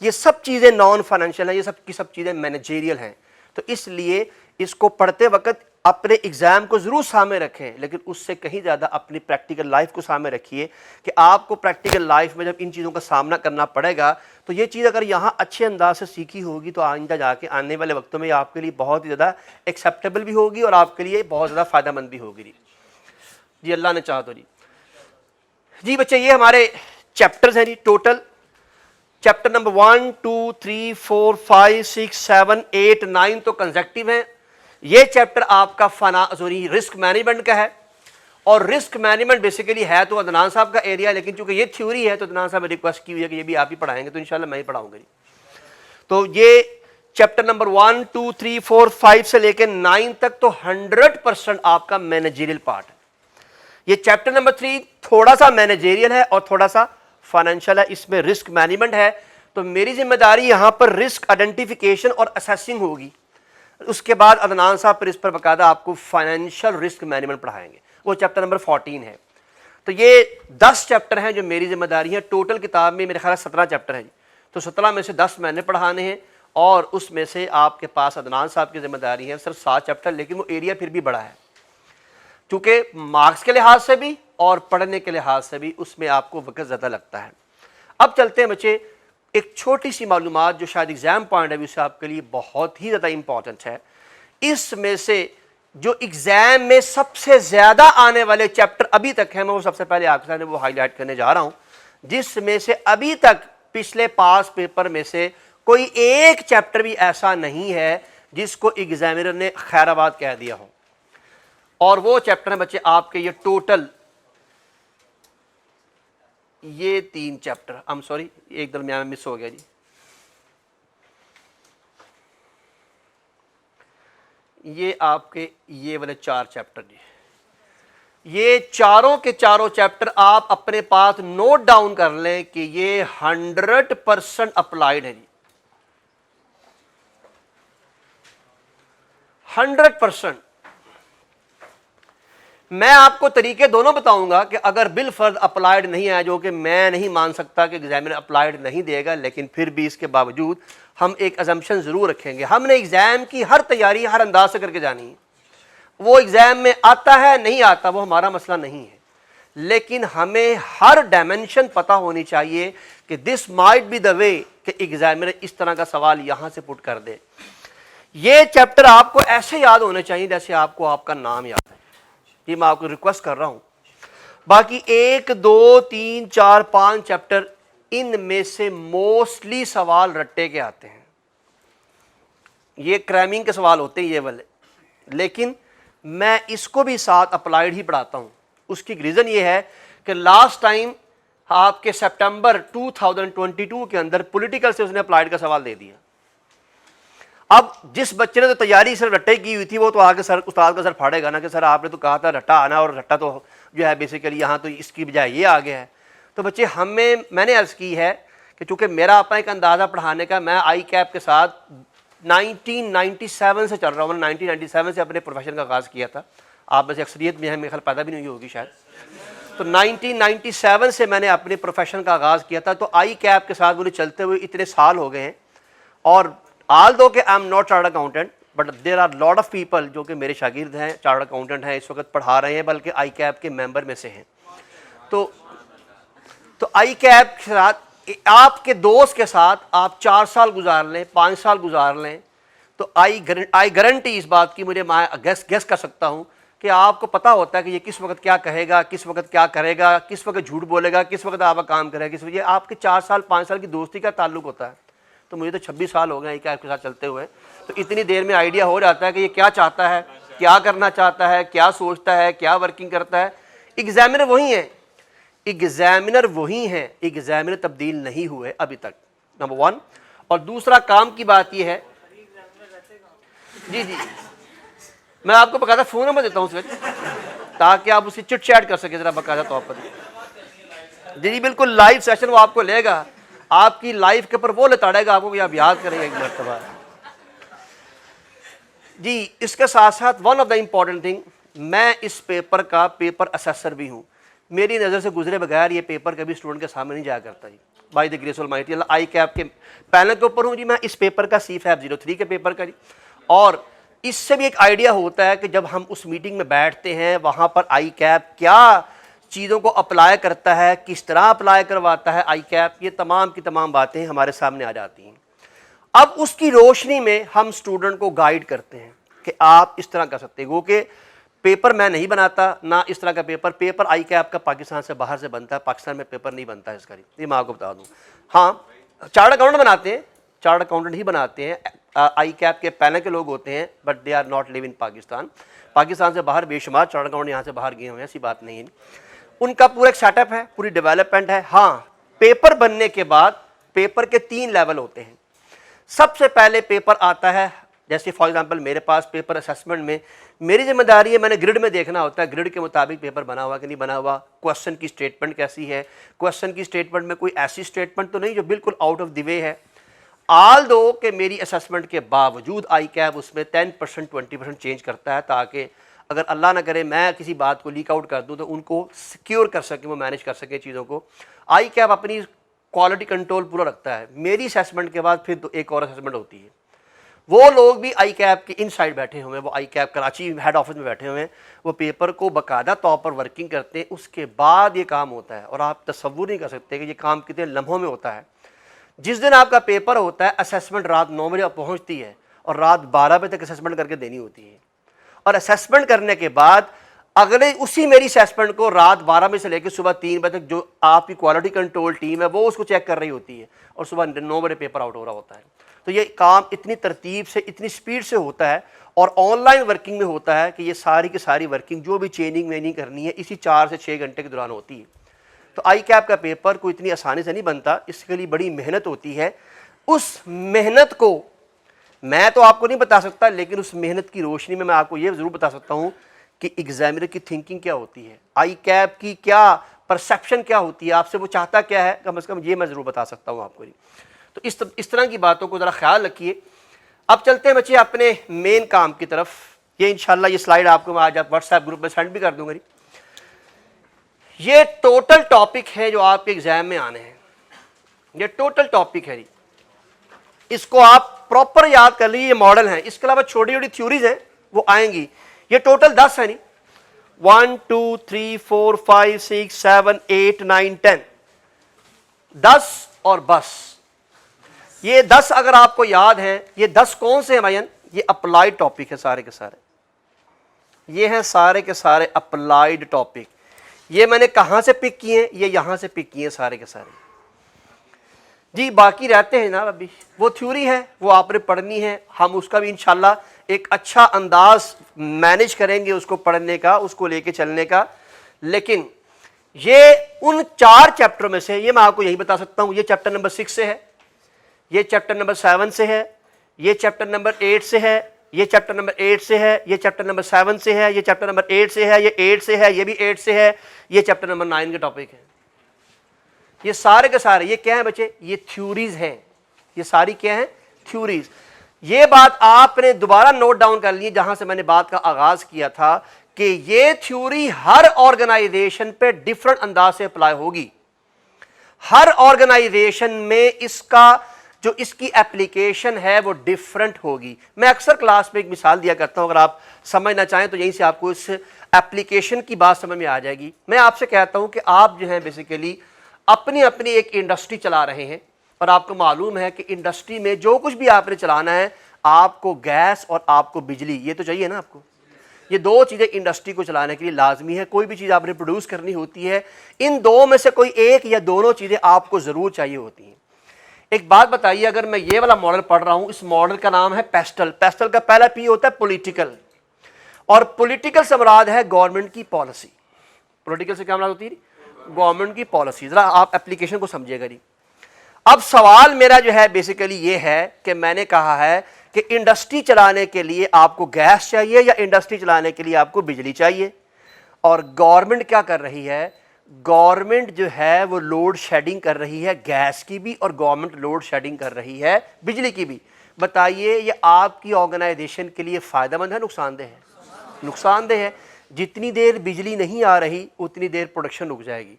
یہ سب چیزیں نان فائنینشیل ہیں، یہ سب کی سب چیزیں مینیجیریل ہیں. تو اس لیے اس کو پڑھتے وقت اپنے ایگزام کو ضرور سامنے رکھیں، لیکن اس سے کہیں زیادہ اپنی پریکٹیکل لائف کو سامنے رکھیے کہ آپ کو پریکٹیکل لائف میں جب ان چیزوں کا سامنا کرنا پڑے گا تو یہ چیز اگر یہاں اچھے انداز سے سیکھی ہوگی تو آئندہ جا کے آنے والے وقتوں میں آپ کے لیے بہت ہی زیادہ ایکسیپٹیبل بھی ہوگی اور آپ کے لیے بہت زیادہ فائدہ مند بھی ہوگی. جی اللہ نے چاہا تو. جی بچے یہ ہمارے چیپٹرز ہیں جی. ٹوٹل چیپٹر نمبر 1 2 3 4 5 6 7 8 9 تو کنزیکٹیو ہیں. یہ چیپٹر آپ کا رسک مینجمنٹ کا ہے، اور رسک مینجمنٹ بیسیکلی ہے تو عدنان صاحب کا ایریا، لیکن چونکہ یہ تھیوری ہے تو عدنان صاحب نے ریکویسٹ کی ہوئی ہے کہ یہ بھی آپ ہی پڑھائیں گے، تو انشاءاللہ میں ہی پڑھاؤں گا. تو یہ چیپٹر نمبر 1 2 3 4 5 سے لے کے 9 تک تو 100% آپ کا مینیجریل پارٹ ہے. یہ چیپٹر نمبر 3 تھوڑا سا مینیجریل ہے اور تھوڑا سا فائنینشیل ہے، اس میں رسک مینجمنٹ ہے. تو میری ذمہ داری یہاں پر رسک آئیڈینٹیفیکیشن اور اسیسنگ ہوگی. اس کے بعد عدنان صاحب پھر اس پر باقاعدہ آپ کو فائنینشیل رسک مینجمنٹ پڑھائیں گے، وہ چیپٹر نمبر 14 ہے. تو یہ 10 چیپٹر ہیں جو میری ذمہ داری ہے. ٹوٹل کتاب میں میرے خیال 17 چیپٹر ہیں، تو 17 میں سے 10 میں نے پڑھانے ہیں، اور اس میں سے آپ کے پاس عدنان صاحب کی ذمہ داری ہے صرف 7 چیپٹر، لیکن وہ ایریا پھر بھی بڑا ہے کیونکہ مارکس کے لحاظ سے بھی اور پڑھنے کے لحاظ سے بھی اس میں آپ کو وقت زیادہ لگتا ہے. اب چلتے ہیں بچے ایک چھوٹی سی معلومات جو شاید ایگزام پوائنٹ آف ویو سے آپ کے لیے بہت ہی زیادہ امپورٹنٹ ہے. اس میں سے جو ایگزام میں سب سے زیادہ آنے والے چیپٹر ابھی تک ہیں، میں وہ سب سے پہلے آپ کے سامنے وہ ہائی لائٹ کرنے جا رہا ہوں، جس میں سے ابھی تک پچھلے پاس پیپر میں سے کوئی ایک چیپٹر بھی ایسا نہیں ہے جس کو ایگزامینر نے خیر آباد کہہ دیا ہو. اور وہ چیپٹر ہیں بچے آپ کے یہ ٹوٹل یہ 3 چیپٹر، سوری ایک درمیان میں مس ہو گیا جی، یہ آپ کے یہ والے 4 چیپٹر جی. یہ چاروں کے چاروں چیپٹر آپ اپنے پاس نوٹ ڈاؤن کر لیں کہ یہ 100% اپلائیڈ ہے جی، 100%. میں آپ کو طریقے دونوں بتاؤں گا کہ اگر بالفرض اپلائیڈ نہیں ہے، جو کہ میں نہیں مان سکتا کہ ایگزامینر اپلائیڈ نہیں دے گا، لیکن پھر بھی اس کے باوجود ہم ایک ازمپشن ضرور رکھیں گے. ہم نے ایگزام کی ہر تیاری ہر انداز سے کر کے جانی ہے. وہ ایگزام میں آتا ہے نہیں آتا وہ ہمارا مسئلہ نہیں ہے، لیکن ہمیں ہر ڈائمنشن پتہ ہونی چاہیے کہ دس مائٹ بی دا وے کہ ایگزامینر اس طرح کا سوال یہاں سے پٹ کر دے. یہ چیپٹر آپ کو ایسے یاد ہونے چاہیے جیسے آپ کو آپ کا نام یاد ہے. یہ میں آپ کو ریکویسٹ کر رہا ہوں. باقی 1 2 3 4 5 چیپٹر ان میں سے موسٹلی سوال رٹے کے آتے ہیں، یہ کرائمنگ کے سوال ہوتے ہیں یہ والے، لیکن میں اس کو بھی ساتھ اپلائیڈ ہی پڑھاتا ہوں. اس کی ریزن یہ ہے کہ لاسٹ ٹائم آپ کے سپٹمبر 2022 کے اندر پولیٹیکل سے اس نے اپلائیڈ کا سوال دے دیا. اب جس بچے نے تو تیاری صرف رٹے کی ہوئی تھی وہ تو آگے سر استاد کا سر پھاڑے گا نا کہ سر آپ نے تو کہا تھا رٹا آنا، اور رٹا تو جو ہے بیسیکلی یہاں تو اس کی بجائے یہ آگے ہے. تو بچے میں نے عرض کی ہے کہ چونکہ میرا اپنا ایک اندازہ پڑھانے کا، میں آئی کیپ کے ساتھ 1997 سے چل رہا ہوں. 1997 سے اپنے پروفیشن کا آغاز کیا تھا. آپ میں سے اکثریت میں میرے خیال پیدا بھی نہیں ہوئی ہوگی شاید. تو 1997 سے میں نے اپنے پروفیشن کا آغاز کیا تھا. تو آئی کیپ کے ساتھ مجھے چلتے ہوئے اتنے سال ہو گئے ہیں. اور although کہ I'm not chartered accountant but there are lot of people جو کہ میرے شاگرد ہیں، چارٹرڈ اکاؤنٹنٹ ہیں، اس وقت پڑھا رہے ہیں، بلکہ آئی کیپ کے ممبر میں سے ہیں. تو آئی کیپ کے ساتھ آپ کے دوست کے ساتھ آپ 4 سال گزار لیں، 5 سال گزار لیں، تو آئی گارنٹی اس بات کی، مجھے میں گیس کر سکتا ہوں کہ آپ کو پتہ ہوتا ہے کہ یہ کس وقت کیا کہے گا، کس وقت کیا کرے گا، کس وقت جھوٹ بولے گا، کس وقت آپ کا کام کرے گا، کس وقت. یہ آپ کے 4 سال 5 سال کی دوستی کا تعلق ہوتا ہے. تو مجھے تو 26 سال ہو گئے آئی کیپ کے ساتھ چلتے ہوئے. تو اتنی دیر میں آئیڈیا ہو جاتا ہے کہ یہ کیا چاہتا ہے، کیا کرنا چاہتا ہے، کیا سوچتا ہے، کیا ورکنگ کرتا ہے. ایگزامینر وہی ہیں، ایگزامینر وہی ہیں، ایگزامینر تبدیل نہیں ہوئے ابھی تک، نمبر 1. اور دوسرا کام کی بات یہ ہے، جی میں آپ کو باقاعدہ فون نمبر دیتا ہوں اس وقت تاکہ آپ اسے چٹ چیٹ کر سکیں ذرا باقاعدہ طور پر. جی بالکل لائیو سیشن وہ آپ کو لے گا, آپ کی لائف کے اوپر وہ لتاڑے گا آپ کو کہ آپ یاد کریں گے ایک مرتبہ. جی اس کے ساتھ ساتھ one of the important thing, میں اس پیپر کا پیپر اسیسر بھی ہوں. میری نظر سے گزرے بغیر یہ پیپر کبھی اسٹوڈنٹ کے سامنے نہیں جایا کرتا جی, by the grace almighty. Allah ICAP کے پینل کے اوپر ہوں جی میں اس پیپر کا C-FAB03 کے پیپر کا جی. اور اس سے بھی ایک آئیڈیا ہوتا ہے کہ جب ہم اس میٹنگ میں بیٹھتے ہیں وہاں پر آئی کیپ کیا چیزوں کو اپلائی کرتا ہے, کس طرح اپلائی کرواتا ہے آئی کیپ, یہ تمام کی تمام باتیں ہمارے سامنے آ جاتی ہیں. اب اس کی روشنی میں ہم اسٹوڈنٹ کو گائیڈ کرتے ہیں کہ آپ اس طرح کر سکتے ہیں. وہ کہ پیپر میں نہیں بناتا نہ اس طرح کا پیپر آئی کیپ کا پاکستان سے باہر سے بنتا ہے, پاکستان میں پیپر نہیں بنتا ہے اس کا, یہ میں آپ کو بتا دوں. ہاں چارٹرڈ اکاؤنٹنٹ بناتے ہیں, چارٹرڈ اکاؤنٹنٹ ہی بناتے ہیں, آئی کیپ کے پینل کے لوگ ہوتے ہیں, بٹ دے آر ناٹ لیو ان پاکستان. پاکستان سے باہر بے شمار چارٹرڈ اکاؤنٹنٹ یہاں سے باہر گئے ہوئے ہیں, ایسی بات نہیں ہے. ان کا پورا ایک سیٹ اپ ہے, پوری ڈیولپمنٹ ہے. ہاں پیپر بننے کے بعد پیپر کے 3 لیول ہوتے ہیں. سب سے پہلے پیپر آتا ہے, جیسے فار ایگزامپل میرے پاس پیپر اسیسمنٹ میں میری ذمہ داری ہے, میں نے گریڈ میں دیکھنا ہوتا ہے گریڈ کے مطابق پیپر بنا ہوا کہ نہیں بنا ہوا, کوشچن کی اسٹیٹمنٹ کیسی ہے, کوشچن کی اسٹیٹمنٹ میں کوئی ایسی اسٹیٹمنٹ تو نہیں جو بالکل آؤٹ آف دی وے ہے. آل دو کہ میری اسیسمنٹ کے باوجود آئی کیپ اس میں 10% 20% چینج کرتا ہے, تاکہ اگر اللہ نہ کرے میں کسی بات کو لیک آؤٹ کر دوں تو ان کو سیکیور کر سکیں, وہ مینیج کر سکیں چیزوں کو. آئی کیپ اپنی کوالٹی کنٹرول پورا رکھتا ہے. میری اسیسمنٹ کے بعد پھر ایک اور اسیسمنٹ ہوتی ہے, وہ لوگ بھی آئی کیپ کے ان سائڈ بیٹھے ہوئے ہیں, وہ ICAP Karachi head office میں بیٹھے ہوئے ہیں, وہ پیپر کو باقاعدہ طور پر ورکنگ کرتے ہیں. اس کے بعد یہ کام ہوتا ہے, اور آپ تصور نہیں کر سکتے کہ یہ کام کتنے لمحوں میں ہوتا ہے. جس دن آپ کا پیپر ہوتا ہے اسیسمنٹ رات 9 بجے پہنچتی ہے اور رات 12 بجے تک اسیسمنٹ کر کے دینی ہوتی ہے, اور اسیسمنٹ کرنے کے بعد اگلے اسی میری اسیسمنٹ کو رات 12 بجے سے لے کے صبح 3 بجے تک جو آپ کی کوالٹی کنٹرول ٹیم ہے وہ اس کو چیک کر رہی ہوتی ہے, اور صبح 9 بجے پیپر آؤٹ ہو رہا ہوتا ہے. تو یہ کام اتنی ترتیب سے اتنی سپیڈ سے ہوتا ہے, اور آن لائن ورکنگ میں ہوتا ہے کہ یہ ساری کی ساری ورکنگ جو بھی چیننگ ویننگ کرنی ہے اسی 4 سے 6 گھنٹے کے دوران ہوتی ہے. تو آئی کیپ کا پیپر کوئی اتنی آسانی سے نہیں بنتا, اس کے لیے بڑی محنت ہوتی ہے. اس محنت کو میں تو آپ کو نہیں بتا سکتا, لیکن اس محنت کی روشنی میں آپ کو یہ ضرور بتا سکتا ہوں کہ ایگزامینر کی تھنکنگ کیا ہوتی ہے, آئی کیپ کی کیا پرسیپشن کیا ہوتی ہے, آپ سے وہ چاہتا کیا ہے, کم از کم یہ میں ضرور بتا سکتا ہوں آپ کو. تو اس طرح کی باتوں کو ذرا خیال رکھیے. اب چلتے ہیں بچے اپنے مین کام کی طرف. یہ انشاءاللہ یہ سلائیڈ آپ کو میں آج واٹس ایپ گروپ میں سینڈ بھی کر دوں گا. یہ ٹوٹل ٹاپک ہے جو آپ کے ایگزام میں آنے ہیں, یہ ٹوٹل ٹاپک ہے. اس کو آپ پراپر یاد کر لیجیے, یہ ماڈل ہیں, اس کے علاوہ چھوٹی چھوٹی تھیوریز ہیں وہ آئیں گی. یہ ٹوٹل 10 ہے نہیں, 1 2 3 4 5 6 7 8 9 10 10 اور بس. یہ 10 اگر آپ کو یاد ہیں, یہ 10 کون سے ہیں بھائیان, یہ اپلائیڈ ٹاپک ہے سارے کے سارے, یہ ہیں سارے کے سارے اپلائیڈ ٹاپک. یہ میں نے کہاں سے پک کیے ہیں, یہ یہاں سے پک کیے ہیں سارے کے سارے. جی باقی رہتے ہیں جناب, ابھی وہ تھیوری ہے وہ آپ نے پڑھنی ہے, ہم اس کا بھی انشاءاللہ ایک اچھا انداز مینیج کریں گے اس کو پڑھنے کا, اس کو لے کے چلنے کا. لیکن یہ ان 4 چیپٹر میں سے, یہ میں آپ کو یہی بتا سکتا ہوں, یہ چیپٹر نمبر 6 سے ہے, یہ چیپٹر نمبر 7 سے ہے, یہ چیپٹر نمبر 8 سے ہے, یہ چیپٹر نمبر 8 سے ہے, یہ چیپٹر نمبر 7 سے ہے, یہ چیپٹر نمبر 8 سے ہے, یہ 8 سے ہے, یہ بھی 8 سے ہے, یہ چیپٹر نمبر 9 کے ٹاپک ہیں. یہ سارے کے سارے یہ کیا ہیں بچے, یہ تھیوریز ہیں. یہ ساری کیا ہیں, تھیوریز. یہ بات آپ نے دوبارہ نوٹ ڈاؤن کر لی جہاں سے میں نے بات کا آغاز کیا تھا کہ یہ تھیوری ہر آرگنائزیشن پہ ڈفرنٹ انداز سے اپلائی ہوگی. ہر آرگنائزیشن میں اس کا جو اس کی اپلیکیشن ہے وہ ڈفرنٹ ہوگی. میں اکثر کلاس میں ایک مثال دیا کرتا ہوں, اگر آپ سمجھنا چاہیں تو یہیں سے آپ کو اس اپلیکیشن کی بات سمجھ میں آ جائے گی. میں آپ سے کہتا ہوں کہ آپ جو ہیں بیسیکلی اپنی اپنی ایک انڈسٹری چلا رہے ہیں, اور آپ کو معلوم ہے کہ انڈسٹری میں جو کچھ بھی آپ نے چلانا ہے, آپ کو گیس اور آپ کو بجلی, یہ تو چاہیے نا آپ کو. یہ 2 چیزیں انڈسٹری کو چلانے کے لیے لازمی ہے. کوئی بھی چیز آپ نے پروڈیوس کرنی ہوتی ہے, ان 2 میں سے کوئی ایک یا دونوں چیزیں آپ کو ضرور چاہیے ہوتی ہیں. ایک بات بتائیے, اگر میں یہ والا ماڈل پڑھ رہا ہوں, اس ماڈل کا نام ہے پیسٹل. پیسٹل کا پہلا پی ہوتا ہے پولیٹیکل, اور پولیٹیکل سے مراد ہے گورنمنٹ کی پالیسی. پولیٹیکل سے کیا مراد ہوتی ہے, گورنمنٹ کی پالیسی. ذرا آپ اپلیکیشن کو سمجھیے گا. اب سوال میرا جو ہے بیسیکلی یہ ہے کہ میں نے کہا ہے کہ انڈسٹری چلانے کے لیے آپ کو گیس چاہیے یا انڈسٹری چلانے کے لیے آپ کو بجلی چاہیے. اور گورنمنٹ کیا کر رہی ہے؟ گورنمنٹ جو ہے وہ لوڈ شیڈنگ کر رہی ہے گیس کی بھی, اور گورنمنٹ لوڈ شیڈنگ کر رہی ہے بجلی کی بھی. بتائیے یہ آپ کی آرگنائزیشن کے لیے فائدہ مند ہے نقصان دہ ہے؟ نقصان دہ ہے. جتنی دیر بجلی نہیں آ رہی اتنی دیر پروڈکشن رک جائے گی,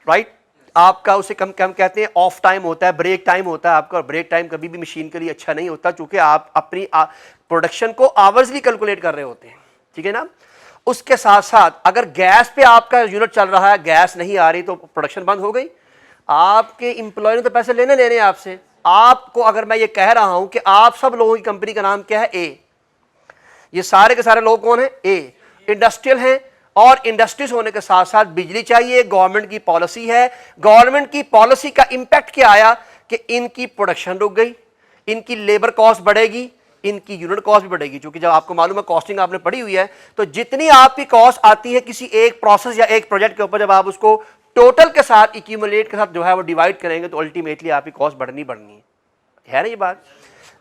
رائٹ. آپ کا اسے کم کہتے ہیں آف ٹائم ہوتا ہے, بریک ٹائم ہوتا ہے آپ کا, اور بریک ٹائم کبھی بھی مشین کے لیے اچھا نہیں ہوتا چونکہ آپ اپنی پروڈکشن کو آورزلی کیلکولیٹ کر رہے ہوتے ہیں, ٹھیک ہے نا. اس کے ساتھ ساتھ اگر گیس پہ آپ کا یونٹ چل رہا ہے, گیس نہیں آ رہی تو پروڈکشن بند ہو گئی. آپ کے امپلائی نے تو پیسے لینے ہیں آپ سے. آپ کو اگر میں یہ کہہ رہا ہوں کہ آپ سب لوگوں کی کمپنی کا نام کیا ہے؟ اے. یہ سارے کے سارے لوگ کون ہیں؟ اے. انڈسٹریل ہیں, اور انڈسٹریز ہونے کے ساتھ ساتھ بجلی چاہیے. گورنمنٹ کی پالیسی ہے, گورنمنٹ کی پالیسی کا امپیکٹ کیا آیا کہ ان کی پروڈکشن رک گئی, ان کی لیبر کاسٹ بڑھے گی, ان کی یونٹ کاسٹ بھی بڑھے گی. چونکہ جب آپ کو معلوم ہے کاسٹنگ آپ نے پڑھی ہوئی ہے, تو جتنی آپ کی کاسٹ آتی ہے کسی ایک پروسیس یا ایک پروجیکٹ کے اوپر, جب آپ اس کو ٹوٹل کے ساتھ ایکیومولیٹ کے ساتھ جو ہے وہ ڈیوائڈ کریں گے تو الٹیمیٹلی آپ کی کاسٹ بڑھنی ہے نا یہ بات.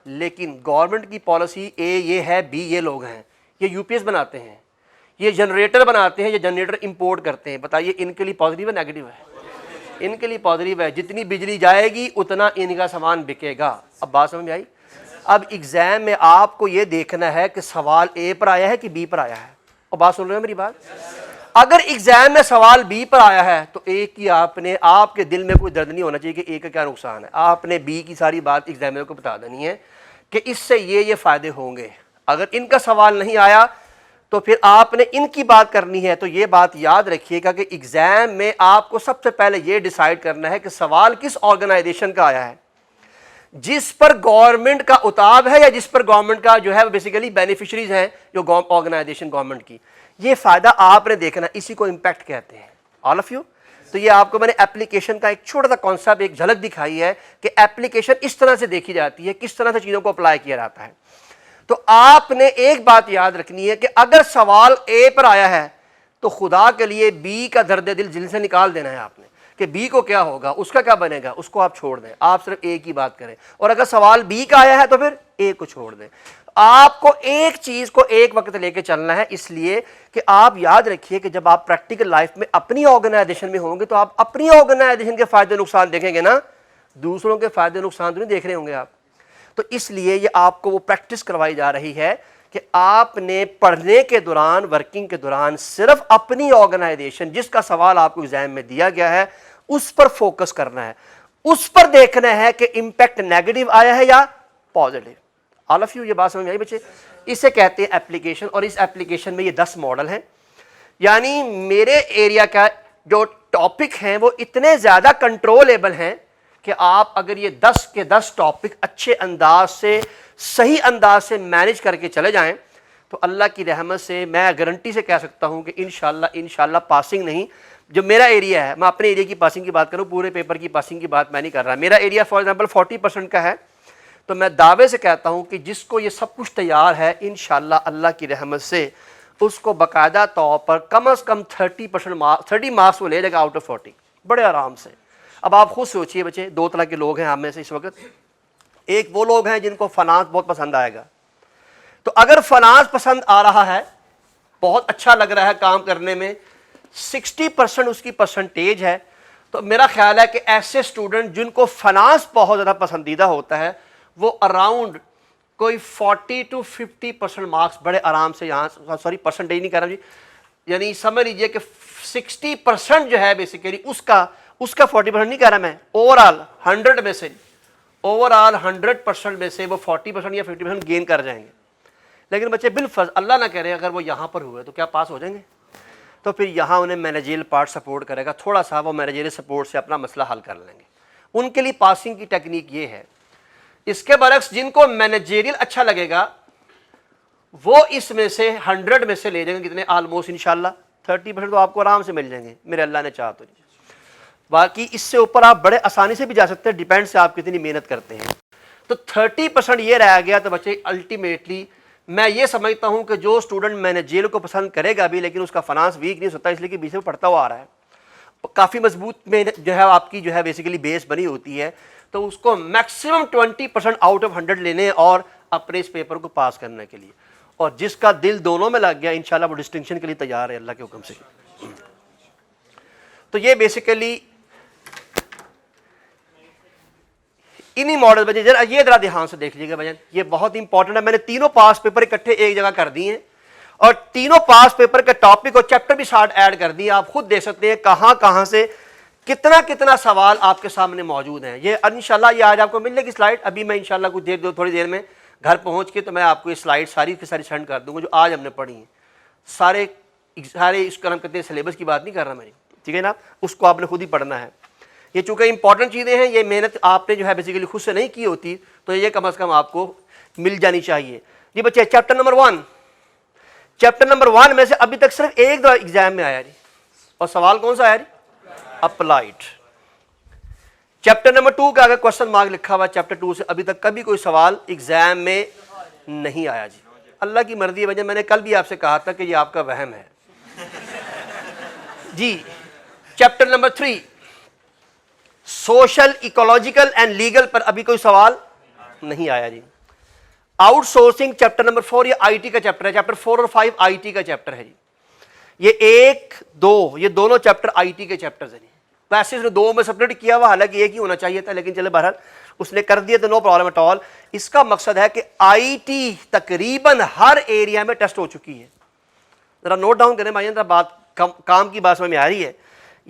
لیکن گورنمنٹ کی پالیسی اے یہ ہے, بی یہ لوگ ہیں, یہ یو پی ایس بناتے ہیں, یہ جنریٹر بناتے ہیں, یہ جنریٹر امپورٹ کرتے ہیں. بتائیے ان کے لیے پازیٹیو ہے نیگیٹو ہے؟ ان کے لیے پازیٹیو ہے. جتنی بجلی جائے گی اتنا ان کا سامان بکے گا. اب بات سمجھ میں آئی؟ اب ایگزام میں آپ کو یہ دیکھنا ہے کہ سوال اے پر آیا ہے کہ بی پر آیا ہے. اور بات سن رہے ہیں میری بات؟ اگر ایگزام میں سوال بی پر آیا ہے تو اے کی آپ کے دل میں کوئی درد نہیں ہونا چاہیے کہ اے کا کیا نقصان ہے. آپ نے بی کی ساری بات ایگزامر کو بتا دینی ہے کہ اس سے یہ فائدے ہوں گے. اگر ان کا سوال نہیں آیا تو پھر آپ نے ان کی بات کرنی ہے. تو یہ بات یاد رکھیے گا کہ ایگزام میں آپ کو سب سے پہلے یہ ڈیسائیڈ کرنا ہے کہ سوال کس آرگنائزیشن کا آیا ہے, جس پر گورنمنٹ کا اتاب ہے یا جس پر گورنمنٹ کا جو ہے بیسیکلی بینیفیشریز ہیں جو آرگنائزیشن گورنمنٹ کی. یہ فائدہ آپ نے دیکھنا, اسی کو امپیکٹ کہتے ہیں. آل آف یو. تو یہ آپ کو میں نے اپلیکیشن کا ایک چھوٹا سا کانسیپٹ, ایک جھلک دکھائی ہے کہ اپلیکیشن اس طرح سے دیکھی جاتی ہے, کس طرح سے چیزوں کو اپلائی کیا جاتا ہے. تو آپ نے ایک بات یاد رکھنی ہے کہ اگر سوال اے پر آیا ہے تو خدا کے لیے بی کا درد دل سے نکال دینا ہے آپ نے کہ بی کو کیا ہوگا, اس کا کیا بنے گا, اس کو آپ چھوڑ دیں. آپ صرف اے کی بات کریں. اور اگر سوال بی کا آیا ہے تو پھر اے کو چھوڑ دیں. آپ کو ایک چیز کو ایک وقت لے کے چلنا ہے, اس لیے کہ آپ یاد رکھیے کہ جب آپ پریکٹیکل لائف میں اپنی آرگنائزیشن میں ہوں گے تو آپ اپنی آرگنائزیشن کے فائدے نقصان دیکھیں گے نا, دوسروں کے فائدے نقصان تو نہیں دیکھ رہے ہوں گے آپ. تو اس لیے یہ آپ کو وہ پریکٹس کروائی جا رہی ہے کہ آپ نے پڑھنے کے دوران, ورکنگ کے دوران صرف اپنی آرگنائزیشن جس کا سوال آپ کو ایگزام میں دیا گیا ہے اس پر فوکس کرنا ہے, اس پر دیکھنا ہے کہ امپیکٹ نیگیٹو آیا ہے یا پازیٹیو. آل آف یو یہ بات سمجھ میں آئی بچے؟ اسے کہتے ہیں اپلیکیشن. اور اس اپلیکیشن میں یہ 10 ماڈل ہیں. یعنی میرے ایریا کا جو ٹاپک ہیں وہ اتنے زیادہ کنٹرولیبل ہیں کہ آپ اگر یہ 10 کے 10 ٹاپک اچھے انداز سے, صحیح انداز سے مینج کر کے چلے جائیں تو اللہ کی رحمت سے میں گارنٹی سے کہہ سکتا ہوں کہ انشاءاللہ پاسنگ نہیں. جو میرا ایریا ہے, میں اپنے ایریا کی پاسنگ کی بات کروں, پورے پیپر کی پاسنگ کی بات میں نہیں کر رہا. میرا ایریا فار ایگزامپل 40% کا ہے, تو میں دعوے سے کہتا ہوں کہ جس کو یہ سب کچھ تیار ہے انشاءاللہ اللہ کی رحمت سے اس کو باقاعدہ طور پر کم از کم 30 مارکس وہ لے جائے گا آؤٹ آف 40 بڑے آرام سے. اب آپ خود سوچئے بچے, 2 طرح کے لوگ ہیں ہم میں سے اس وقت. ایک وہ لوگ ہیں جن کو فنانس بہت پسند آئے گا, تو اگر فنانس پسند آ رہا ہے, بہت اچھا لگ رہا ہے کام کرنے میں, 60% اس کی پرسنٹیج ہے, تو میرا خیال ہے کہ ایسے اسٹوڈنٹ جن کو فنانس بہت زیادہ پسندیدہ ہوتا ہے وہ اراؤنڈ کوئی 40 to 50% مارکس بڑے آرام سے یہاں, سوری پرسنٹیج نہیں کہہ رہا جی, یعنی سمجھ لیجیے کہ 60% جو ہے بیسیکلی اس کا 40% نہیں کہہ رہا میں, اوور آل 100 میں سے, اوور آل 100% میں سے وہ 40% یا 50% گین کر جائیں گے. لیکن بچے بالفرض اللہ نہ کرے اگر وہ یہاں پر ہوئے تو کیا پاس ہو جائیں گے؟ تو پھر یہاں انہیں مینیجریل پارٹ سپورٹ کرے گا, تھوڑا سا وہ مینیجریل سپورٹ سے اپنا مسئلہ حل کر لیں گے. ان کے لیے پاسنگ کی ٹیکنیک یہ ہے. اس کے برعکس جن کو مینیجریل اچھا لگے گا وہ اس میں سے 100 میں سے لے جائیں گے کتنے, آلموسٹ انشاءاللہ 30% تو آپ کو آرام سے مل جائیں گے میرے اللہ نے چاہا تو. باقی اس سے اوپر آپ بڑے آسانی سے بھی جا سکتے ہیں, ڈیپینڈ سے آپ کتنی محنت کرتے ہیں. تو 30% یہ رہ گیا. تو بچے الٹیمیٹلی میں یہ سمجھتا ہوں کہ جو اسٹوڈنٹ مینیجریل کو پسند کرے گا بھی لیکن اس کا فنانس ویک نہیں ہوتا, اس لیے کہ بیچ میں پڑھتا ہوا آ رہا ہے, کافی مضبوط میں جو ہے آپ کی جو ہے بیسیکلی بیس بنی ہوتی ہے, تو اس کو میکسیمم 20% آؤٹ آف 100 لینے اور اپنے اس پیپر کو پاس کرنے کے لیے، اور جس کا دل دونوں میں لگ گیا انشاءاللہ وہ ڈسٹنکشن کے لیے تیار ہے اللہ کے حکم سے۔ تو یہ بیسیکلی انہی ماڈل بجے یہ ذرا دھیان سے دیکھ لیجیے گا بھائی، یہ بہت امپورٹنٹ ہے۔ میں نے تینوں پاس پیپر اکٹھے ایک جگہ کر دیے ہیں، اور تینوں پاس پیپر کا ٹاپک اور چیپٹر بھی ساتھ ایڈ کر دیے، آپ خود دیکھ سکتے ہیں کہاں کہاں سے کتنا سوال آپ کے سامنے موجود ہیں۔ یہ انشاءاللہ یہ آج آپ کو ملنے کی سلائڈ، ابھی میں انشاءاللہ کچھ تھوڑی دیر میں گھر پہنچ کے تو میں آپ کو یہ سلائڈ ساری کی ساری سینڈ کر دوں گا جو آج ہم نے پڑھی ہیں، سارے اس کا ہم کہتے ہیں سلیبس کی بات نہیں کر رہا میں، ٹھیک ہے نا، اس کو آپ نے خود ہی پڑھنا ہے۔ یہ چونکہ امپورٹنٹ چیزیں ہیں، یہ محنت آپ نے جو ہے بیسیکلی خود سے نہیں کی ہوتی، تو یہ کم از کم آپ کو مل جانی چاہیے۔ جی بچے چیپٹر نمبر 1، چیپٹر نمبر 1 میں سے ابھی تک صرف ایک دفعہ ایگزام میں آیا جی، اور سوال کون سا آیا جی؟ اپلائڈ۔ چیپٹر نمبر 2 کا اگر کوشچن مارک لکھا ہوا چیپٹر 2 سے ابھی تک کبھی کوئی سوال ایگزام میں نہیں آیا جی، اللہ کی مرضی ہے وجہ میں نے کل بھی آپ سے کہا تھا کہ یہ آپ کا وہم ہے جی۔ Chapter number 3 social ecological and legal پر ابھی کوئی سوال نہیں آیا جی۔ آؤٹ سورسنگ چیپٹر نمبر 4 یہ آئی ٹی کا چیپٹر ہے، چیپٹر 4 اور 5 آئی ٹی کا چیپٹر ہے جی۔ یہ 1 2 یہ دونوں چیپٹر آئی ٹی کے چیپٹرز ہیں جی، ویسے اس نے 2 میں سپریٹ کیا ہوا، حالانکہ ایک ہی ہونا چاہیے تھا، لیکن چلے بہرحال اس نے کر دیا تو نو پرابلم ایٹ آل۔ اس کا مقصد ہے کہ آئی ٹی تقریباً ہر ایریا میں ٹیسٹ ہو چکی ہے، ذرا نوٹ ڈاؤن کریں بھائی، ذرا بات کام کی بات سمجھ میں آ رہی ہے۔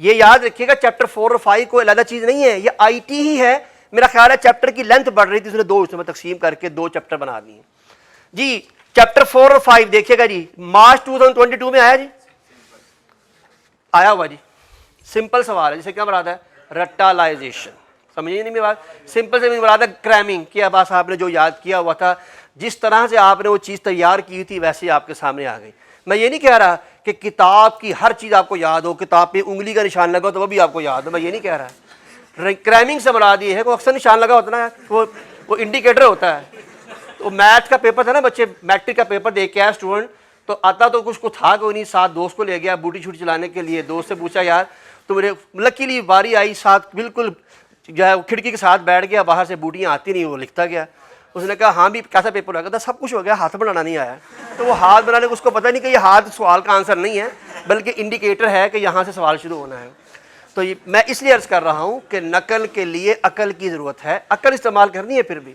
یہ یاد رکھیے گا چیپٹر 4 اور 5 کوئی علیحدہ چیز نہیں ہے، یہ آئی ٹی ہی ہے۔ میرا خیال ہے چیپٹر کی لینتھ بڑھ رہی تھی، اس نے 2 حصوں میں تقسیم کر کے 2 چیپٹر بنا دیے جی۔ چیپٹر 4 اور 5 دیکھیے گا جی، مارچ 2022 میں آیا جی، آیا ہوا جی۔ سمپل سوال ہے، جسے کیا مراد ہے؟ رٹالائزیشن، سمجھیے نہیں میری بات؟ سمپل سے مراد ہے کریمنگ، کہ بس آپ نے جو یاد کیا ہوا تھا، جس طرح سے آپ نے وہ چیز تیار کی تھی ویسے ہی آپ کے سامنے آ گئی۔ میں یہ نہیں کہہ رہا کہ کتاب کی ہر چیز آپ کو یاد ہو، کتاب پہ انگلی کا نشان لگا تو وہ بھی آپ کو یاد ہو، میں یہ نہیں کہہ رہا۔ کریمنگ سے مراد یہ ہے کہ اکثر نشان لگا ہوتا نا، وہ انڈیکیٹر ہوتا ہے۔ تو میتھ کا پیپر تھا نا، بچے میٹرک کا پیپر دے کے آیا اسٹوڈنٹ، تو آتا تو کچھ کو تھا کوئی نہیں، ساتھ دوست کو لے گیا بوٹی چھوٹی چلانے کے لیے، دوست سے پوچھا یار تو میرے لکیلی باری آئی، ساتھ بالکل جو ہے کھڑکی کے ساتھ بیٹھ گیا، باہر سے بوٹیاں آتی نہیں، وہ لکھتا گیا۔ اس نے کہا ہاں بھی کیسا پیپر ہو گیا؟ سب کچھ ہو گیا، ہاتھ بنانا نہیں آیا۔ تو وہ ہاتھ بنانے کو اس کو پتہ نہیں کہ یہ ہاتھ سوال کا آنسر نہیں ہے، بلکہ انڈیکیٹر ہے کہ یہاں سے سوال شروع ہونا ہے۔ تو میں اس لیے عرض کر رہا ہوں کہ نقل کے لیے عقل کی ضرورت ہے، عقل استعمال کرنی ہے پھر بھی،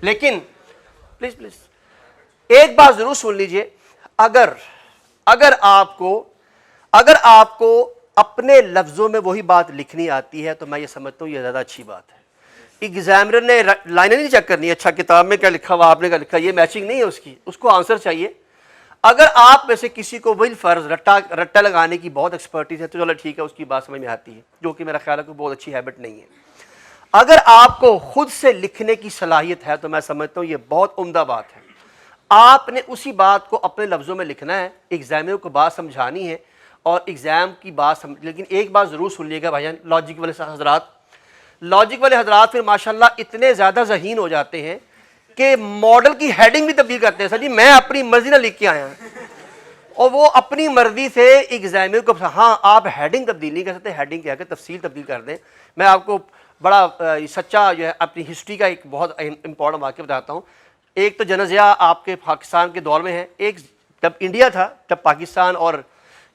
لیکن پلیز ایک بات ضرور سن لیجئے، اگر آپ کو اپنے لفظوں میں وہی بات لکھنی آتی ہے تو میں یہ سمجھتا ہوں یہ زیادہ اچھی بات ہے۔ ایگزامنر نے لائنیں نہیں چیک کرنی، اچھا کتاب میں کیا لکھا ہوا، آپ نے کیا لکھا، یہ میچنگ نہیں ہے اس کو آنسر چاہیے۔ اگر آپ میں سے کسی کو بالفرض رٹا لگانے کی بہت ایکسپرٹیز ہے تو چلو ٹھیک ہے، اس کی بات سمجھ میں آتی ہے، جو کہ میرا خیال ہے کہ بہت اچھی ہیبٹ نہیں ہے۔ اگر آپ کو خود سے لکھنے کی صلاحیت ہے تو میں سمجھتا ہوں یہ بہت عمدہ بات ہے۔ آپ نے اسی بات کو اپنے لفظوں میں لکھنا ہے، ایگزامنر کو بات سمجھانی ہے اور ایگزام کی بات لیکن ایک بات ضرور سن لیے گا بھائی جان، لاجک والے حضرات پھر ماشاءاللہ اتنے زیادہ ذہین ہو جاتے ہیں کہ ماڈل کی ہیڈنگ بھی تبدیل کرتے ہیں۔ سر جی میں اپنی مرضی نہ لکھ کے آیا، اور وہ اپنی مرضی سے ایگزامنر کو، ہاں آپ ہیڈنگ تبدیل نہیں کر سکتے، ہیڈنگ کیا کہ تفصیل تبدیل کر دیں۔ میں آپ کو بڑا سچا جو ہے اپنی ہسٹری کا ایک بہت امپورٹنٹ واقعہ بتاتا ہوں۔ ایک تو جنازیہ آپ کے پاکستان کے دور میں ہے، ایک جب انڈیا تھا، جب پاکستان اور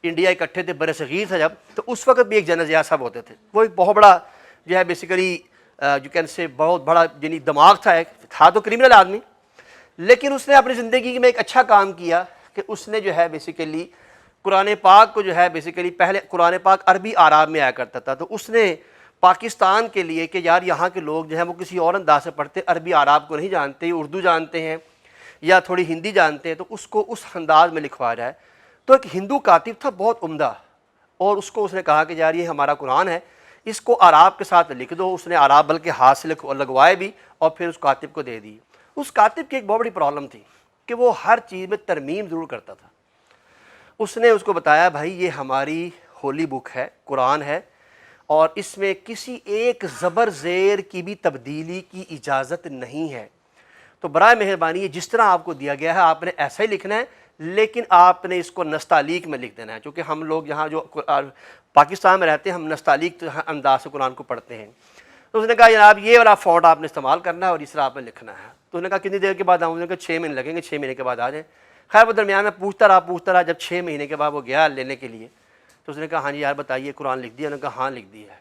انڈیا اکٹھے تھے، بر صغیر تھا جب، تو اس وقت بھی ایک جنازیہ صاحب ہوتے تھے۔ وہ ایک بہت بڑا جو ہے بیسیکلی جو کین سے بہت بڑا یعنی دماغ تھا تو کریمنل آدمی، لیکن اس نے اپنی زندگی میں ایک اچھا کام کیا کہ اس نے جو ہے بیسیکلی قرآن پاک کو جو ہے بیسیکلی، پہلے قرآن پاک عربی آراب میں آیا کرتا تھا، تو اس نے پاکستان کے لیے کہ یار یہاں کے لوگ جو ہیں وہ کسی اور انداز سے پڑھتے، عربی آراب کو نہیں جانتے، اردو جانتے ہیں یا تھوڑی ہندی جانتے ہیں، تو اس کو اس انداز میں لکھوا جائے۔ تو ایک ہندو کاتب تھا بہت عمدہ، اور اس کو اس نے کہا کہ یار یہ ہمارا قرآن ہے، اس کو آراب کے ساتھ لکھ دو۔ اس نے آراب بلکہ ہاتھ سے لگوائے بھی اور پھر اس کاتب کو دے دی۔ اس کاتب کی ایک بہت بڑی پرابلم تھی کہ وہ ہر چیز میں ترمیم ضرور کرتا تھا۔ اس نے اس کو بتایا بھائی یہ ہماری ہولی بک ہے، قرآن ہے، اور اس میں کسی ایک زبر زیر کی بھی تبدیلی کی اجازت نہیں ہے، تو برائے مہربانی جس طرح آپ کو دیا گیا ہے آپ نے ایسا ہی لکھنا ہے، لیکن آپ نے اس کو نستعلیق میں لکھ دینا ہے، چونکہ ہم لوگ یہاں جو پاکستان میں رہتے ہیں ہم نستعلیق انداز سے قرآن کو پڑھتے ہیں۔ تو اس نے کہا جناب یہ والا فونٹ آپ نے استعمال کرنا ہے اور اس طرح آپ نے لکھنا ہے. تو اس نے کہا کتنی دیر کے بعد آؤں؟ اس نے کہا 6 مہینے لگیں گے, 6 مہینے کے بعد آ جائیں. خیر وہ درمیان میں پوچھتا رہا, جب 6 مہینے کے بعد وہ گیا لینے کے لیے تو اس نے کہا ہاں جی یار بتائیے قرآن لکھ دیا؟ انہوں نے کہا ہاں لکھ دیا ہے.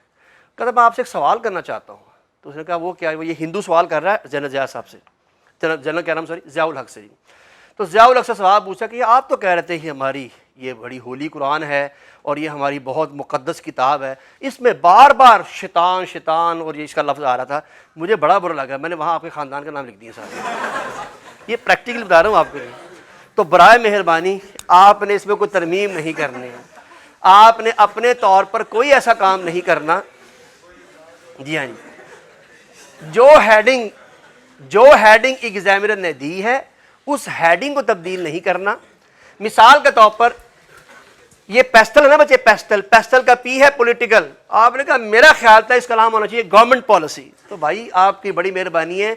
کہا میں آپ سے ایک سوال کرنا چاہتا ہوں. تو اس نے کہا وہ کیا ہے؟ وہ یہ ہندو سوال کر رہا ہے جنرل ضیاء صاحب سے, جنرل کہہ رہا ہوں سوری ضیاء الحق سے. تو ضیاء الحق سے سوال پوچھا کہ آپ تو کہہ رہے تھے کہ ہماری یہ بڑی ہولی قرآن ہے اور یہ ہماری بہت مقدس کتاب ہے, اس میں بار بار شیطان شیطان اور یہ اس کا لفظ آ رہا تھا, مجھے بڑا برا لگا, میں نے وہاں آپ کے خاندان کا نام لکھ دیا صاحب. یہ پریکٹیکل بتا رہا ہوں آپ کے لیے. تو برائے مہربانی آپ نے اس میں کوئی ترمیم نہیں کرنی ہے, آپ نے اپنے طور پر کوئی ایسا کام نہیں کرنا. جی ہاں جی, جو ہیڈنگ ایگزامینر نے دی ہے اس ہیڈنگ کو تبدیل نہیں کرنا. مثال کے طور پر یہ پیسٹل ہے نا بچے, پیسٹل کا پی ہے پولیٹیکل, آپ نے کہا میرا خیال تھا اس کا نام ہونا چاہیے گورنمنٹ پالیسی. تو بھائی آپ کی بڑی مہربانی ہے,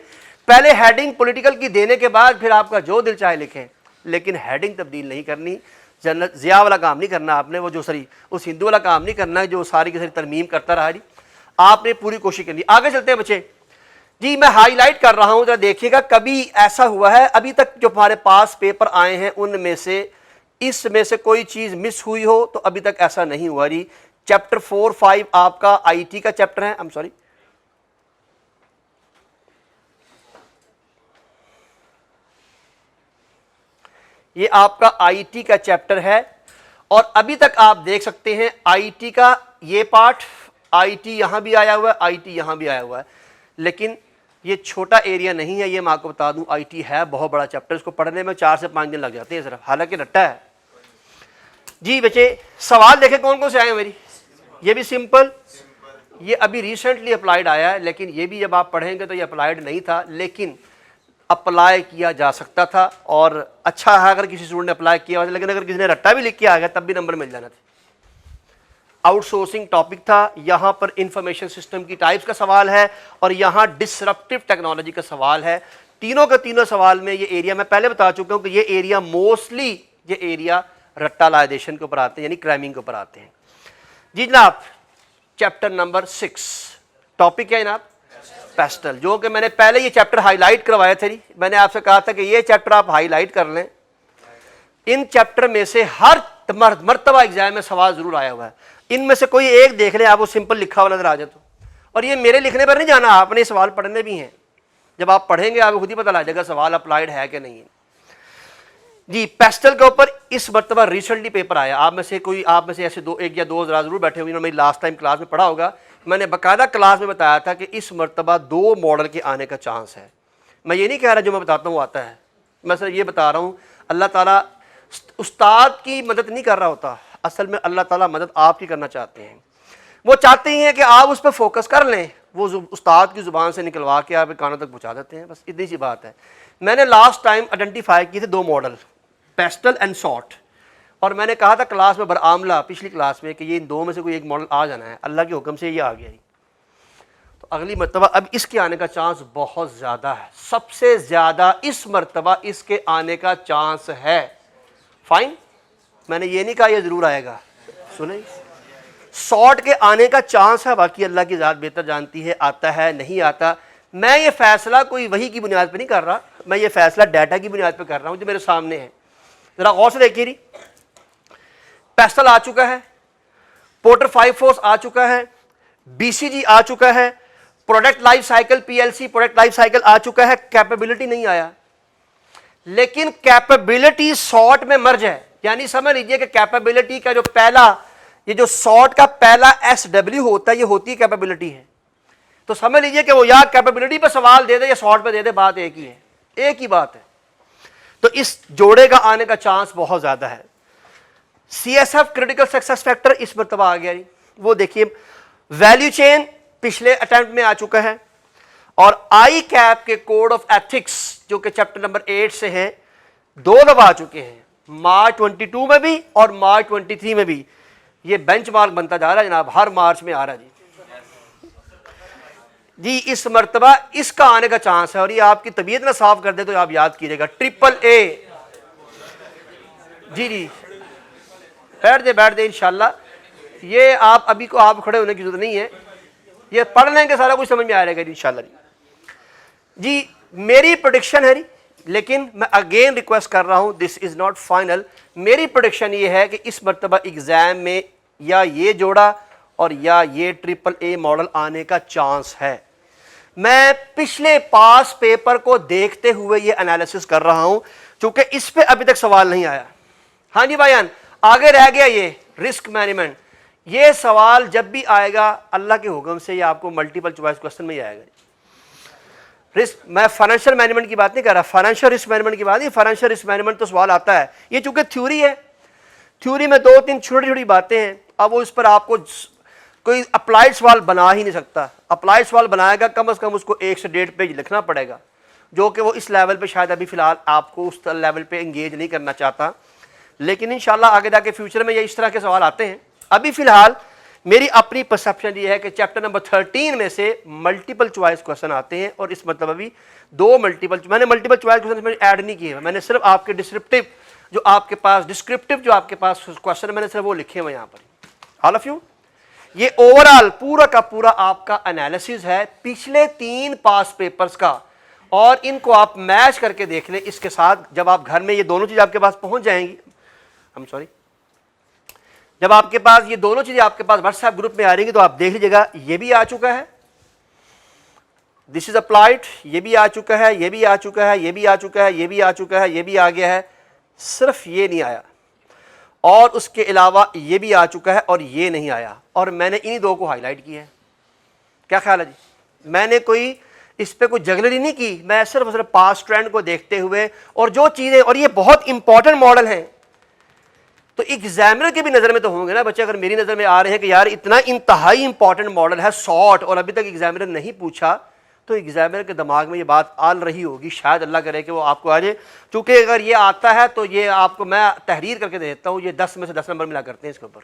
پہلے ہیڈنگ پولیٹیکل کی دینے کے بعد پھر آپ کا جو دل چاہے لکھیں, لیکن ہیڈنگ تبدیل نہیں کرنی. جنرل ضیاء والا کام نہیں کرنا آپ نے, وہ جو اس ہندو والا کام نہیں کرنا جو ساری کی ساری ترمیم کرتا رہا. جی آپ نے پوری کوشش کرنی. آگے چلتے ہیں بچے. جی میں ہائی لائٹ کر رہا ہوں, ذرا دیکھیے گا کبھی ایسا ہوا ہے ابھی تک جو ہمارے پاس پیپر آئے ہیں ان میں سے اس میں سے کوئی چیز مس ہوئی ہو تو ابھی تک ایسا نہیں ہوا. جی چیپٹر 4-5 آپ کا آئی ٹی کا چیپٹر ہے, یہ آپ کا آئی ٹی کا چیپٹر ہے اور ابھی تک آپ دیکھ سکتے ہیں آئی ٹی کا یہ پارٹ, آئی ٹی یہاں بھی آیا ہوا ہے, آئی ٹی یہاں بھی آیا ہوا ہے, لیکن یہ چھوٹا ایریا نہیں ہے. یہ میں آپ کو بتا دوں آئی ٹی ہے بہت بڑا چیپٹر, اس کو پڑھنے میں 4 سے 5 دن لگ جاتے ہیں صرف, حالانکہ رٹا ہے. جی بچے سوال دیکھیں کون کون سے آئے ہیں میری. یہ بھی سمپل, یہ ابھی ریسنٹلی اپلائیڈ آیا ہے, لیکن یہ بھی جب آپ پڑھیں گے تو یہ اپلائیڈ نہیں تھا لیکن اپلائی کیا جا سکتا تھا, اور اچھا ہے اگر کسی اسٹوڈنٹ نے اپلائی کیا ہوا, لیکن اگر کسی نے رٹا بھی لکھ کے آ گیا تب بھی نمبر مل جانا تھا. آؤٹ سورسنگ ٹاپک تھا, یہاں پر انفارمیشن سسٹم کی ٹائپس کا سوال ہے اور یہاں ڈسرپٹیو ٹیکنالوجی کا سوال ہے. تینوں کا تینوں سوال میں یہ ایریا میں پہلے بتا چکا ہوں کہ یہ ایریا موسٹلی یہ ایریا رٹا لائیدیشن کے اوپر آتے ہیں, یعنی کرائمنگ کے اوپر آتے ہیں. جی جناب چیپٹر نمبر 6 ٹاپک ہے جناب پیسٹل, جو کہ میں نے پہلے یہ چیپٹر ہائی لائٹ کروائے تھے. میں نے آپ سے کہا تھا کہ یہ چیپٹر آپ ہائی لائٹ کر لیں. ان چیپٹر میں سے ہر مرتبہ ایگزام میں سوال ضرور آیا ہوا ہے, ان میں سے کوئی ایک دیکھ لیں آپ وہ سمپل لکھا ہوا نظر آ جائے تو, اور یہ میرے لکھنے پر نہیں جانا, آپ نے سوال پڑھنے بھی ہیں. جب آپ پڑھیں گے آپ کو خود ہی پتہ لگ جائے گا سوال اپلائیڈ ہے کہ نہیں ہے. جی پیسٹل کے اوپر اس مرتبہ ریسنٹلی پیپر آیا. آپ میں سے ایسے ایک یا دو ضرور بیٹھے ہوئے, انہوں نے میری لاسٹ ٹائم کلاس میں پڑھا ہوگا. میں نے باقاعدہ کلاس میں بتایا تھا کہ اس مرتبہ 2 ماڈل کے آنے کا چانس ہے. میں یہ نہیں کہہ رہا جو میں بتاتا ہوں آتا ہے, میں صرف یہ بتا رہا ہوں اللہ تعالیٰ استاد کی مدد نہیں کر رہا ہوتا, اصل میں اللہ تعالیٰ مدد آپ کی کرنا چاہتے ہیں. وہ چاہتے ہی ہیں کہ آپ اس پہ فوکس کر لیں, وہ استاد کی زبان سے نکلوا کے آپ کانوں تک پہنچا دیتے ہیں, بس اتنی سی بات ہے. میں نے لاسٹ ٹائم آئیڈینٹیفائی کیے تھے 2 ماڈل, پیسٹل اینڈ ساٹ, اور میں نے کہا تھا کلاس میں برعاملہ پچھلی کلاس میں کہ یہ ان 2 میں سے کوئی ایک ماڈل آ جانا ہے, اللہ کے حکم سے یہ آ گیا. تو اگلی مرتبہ اب اس کے آنے کا چانس بہت زیادہ ہے, سب سے زیادہ اس مرتبہ اس کے آنے کا چانس ہے. فائن, میں نے یہ نہیں کہا یہ ضرور آئے گا, سنیں ساٹ کے آنے کا چانس ہے, باقی اللہ کی ذات بہتر جانتی ہے آتا ہے نہیں آتا. میں یہ فیصلہ کوئی وحی کی بنیاد پہ نہیں کر رہا, میں یہ فیصلہ ڈیٹا کی بنیاد پہ کر رہا ہوں جو میرے سامنے ہے. ذرا غور سے دیکھیے. پیسٹل آ چکا ہے, پورٹر 5 فورس آ چکا ہے, بی سی جی آ چکا ہے, product life cycle PLC product life cycle آ چکا ہے, کیپیبلٹی نہیں آیا. لیکن کیپیبلٹی سارٹ میں مرج ہے, یعنی سمجھ لیجئے کہ کیپیبلٹی کا جو پہلا یہ جو سارٹ کا پہلا SW ہوتا ہے یہ ہوتی ہے کیپیبلٹی ہے. تو سمجھ لیجئے کہ وہ یا کیپیبلٹی پہ سوال دے دے یا سارٹ پہ دے دے, بات ایک ہی ہے, ایک ہی بات ہے. تو اس جوڑے کا آنے کا چانس بہت زیادہ ہے. CSF کریٹیکل سکسیس فیکٹر اس مرتبہ آ گیا. وہ دیکھیے ویلیو چین پچھلے اٹیمپٹ میں آ چکا ہے, اور آئی کیپ کے کوڈ آف ایتھکس جو کہ چیپٹر نمبر 8 سے ہے 2 دفعہ آ چکے ہیں, مارچ 22 میں بھی اور مارچ 23 میں بھی. یہ بینچ مارک بنتا جا رہا ہے جناب, ہر مارچ میں آ رہا ہے. جی اس مرتبہ اس کا آنے کا چانس ہے, اور یہ آپ کی طبیعت نہ صاف کر دے تو آپ یاد کیجیے گا AAA. جی بیٹھ دے انشاءاللہ. یہ آپ ابھی کو آپ کھڑے ہونے کی ضرورت نہیں ہے, یہ پڑھ لیں گے سارا کچھ سمجھ میں آ جائے گا انشاءاللہ جی میری پریڈکشن ہے لیکن میں اگین ریکویسٹ کر رہا ہوں دس از ناٹ فائنل. میری پریڈکشن یہ ہے کہ اس مرتبہ ایگزام میں یا یہ جوڑا اور یا یہ ٹرپل اے ماڈل آنے کا چانس ہے. میں پچھلے پاس پیپر کو دیکھتے ہوئے یہ انالیسس کر رہا ہوں چونکہ اس پہ ابھی تک سوال نہیں آیا. ہاں جی بھائیان, آگے رہ گیا یہ رسک مینجمنٹ. یہ سوال جب بھی آئے گا اللہ کے حکم سے یہ آپ کو ملٹیپل چوائس کوسچن میں ہی آئے گا. رسک, میں فائنینشیل مینجمنٹ کی بات نہیں کر رہا, فائنینشیل رسک مینجمنٹ کی بات نہیں. فائنینشیل رسک مینجمنٹ تو سوال آتا ہے, یہ چونکہ تھیوری ہے, تھیوری میں 2-3 چھوٹی چھوٹی باتیں ہیں. اب وہ اس پر آپ کو کوئی اپلائیڈ سوال بنا ہی نہیں سکتا. اپلائیڈ سوال بنائے گا کم از کم اس کو 1 سے 1.5 پیج لکھنا پڑے گا, جو کہ وہ اس لیول پہ شاید ابھی فی الحال آپ کو اس لیول پہ انگیج نہیں کرنا چاہتا. لیکن انشاءاللہ آگے جا کے فیوچر میں یہ اس طرح کے سوال آتے ہیں. ابھی فی الحال میری اپنی پرسپشن یہ ہے کہ چیپٹر نمبر 13 میں سے ملٹیپل چوائس کوسچن آتے ہیں, اور اس مطلب ابھی 2 میں نے ملٹیپل چوائس کوسچن میں ایڈ نہیں کیے, میں نے صرف آپ کے ڈسکرپٹیو جو آپ کے پاس کوسچن میں نے صرف وہ لکھے ہوئے یہاں پر. آل آف یو, یہ اوور آل پورا کا پورا آپ کا انالیسز ہے پچھلے 3 پاس پیپرز کا, اور ان کو آپ میچ کر کے دیکھ لیں اس کے ساتھ. جب آپ گھر میں یہ دونوں چیزیں آپ کے پاس پہنچ جائیں گی, جب آپ کے پاس یہ دونوں چیزیں آپ کے پاس واٹس ایپ گروپ میں آ رہی گی تو آپ دیکھ لیجیے گا یہ بھی آ چکا ہے, دس از اپلائڈ, یہ بھی آ چکا ہے, یہ بھی آ چکا ہے, یہ بھی آ چکا ہے, یہ بھی آ چکا ہے, یہ بھی آ گیا ہے, صرف یہ نہیں آیا, اور اس کے علاوہ یہ بھی آ چکا ہے اور یہ نہیں آیا, اور میں نے انہی 2 کو ہائی لائٹ کیا ہے. کیا خیال ہے جی؟ میں نے کوئی اس پہ کوئی جگلری نہیں کی, میں صرف پاس ٹرینڈ کو دیکھتے ہوئے, اور جو چیزیں, اور یہ بہت امپورٹنٹ ماڈل ہیں تو ایگزامنر کی بھی نظر میں تو ہوں گے نا بچے. اگر میری نظر میں آ رہے ہیں کہ یار اتنا انتہائی امپورٹنٹ ماڈل ہے سارٹ اور ابھی تک ایگزامنر نہیں پوچھا, تو ایگزامنر کے دماغ میں یہ بات آل رہی ہوگی, شاید اللہ کرے کہ وہ آپ کو آ جائے. چونکہ اگر یہ آتا ہے تو یہ آپ کو میں تحریر کر کے دے دیتا ہوں, یہ 10 میں سے 10 نمبر ملا کرتے ہیں اس کے اوپر.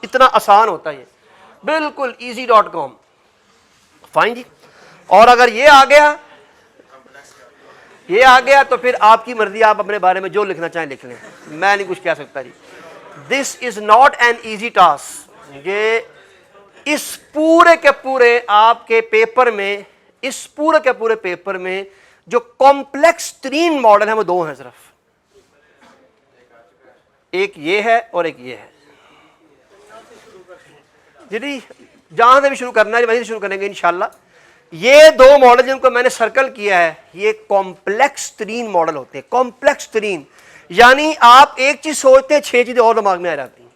اتنا آسان ہوتا ہے یہ, بالکل easy.com. فائن جی. اور اگر یہ آ گیا تو پھر آپ کی مرضی, آپ اپنے بارے میں جو لکھنا چاہیں لکھ لیں, میں نہیں کچھ کہہ سکتا جی. This is not an easy task. یہ اس پورے کے پورے آپ کے پیپر میں, اس پورے کے پورے پیپر میں جو کمپلیکس ترین ماڈل ہیں وہ 2 ہیں صرف, ایک یہ ہے اور ایک یہ ہے. جی جہاں سے بھی شروع کرنا ہے وہیں سے شروع کریں گے انشاءاللہ. یہ 2 ماڈل جن کو میں نے سرکل کیا ہے یہ کمپلیکس ترین ماڈل ہوتے ہیں. کمپلیکس ترین یعنی آپ ایک چیز سوچتے ہیں 6 چیزیں اور دماغ میں آ جاتی ہیں,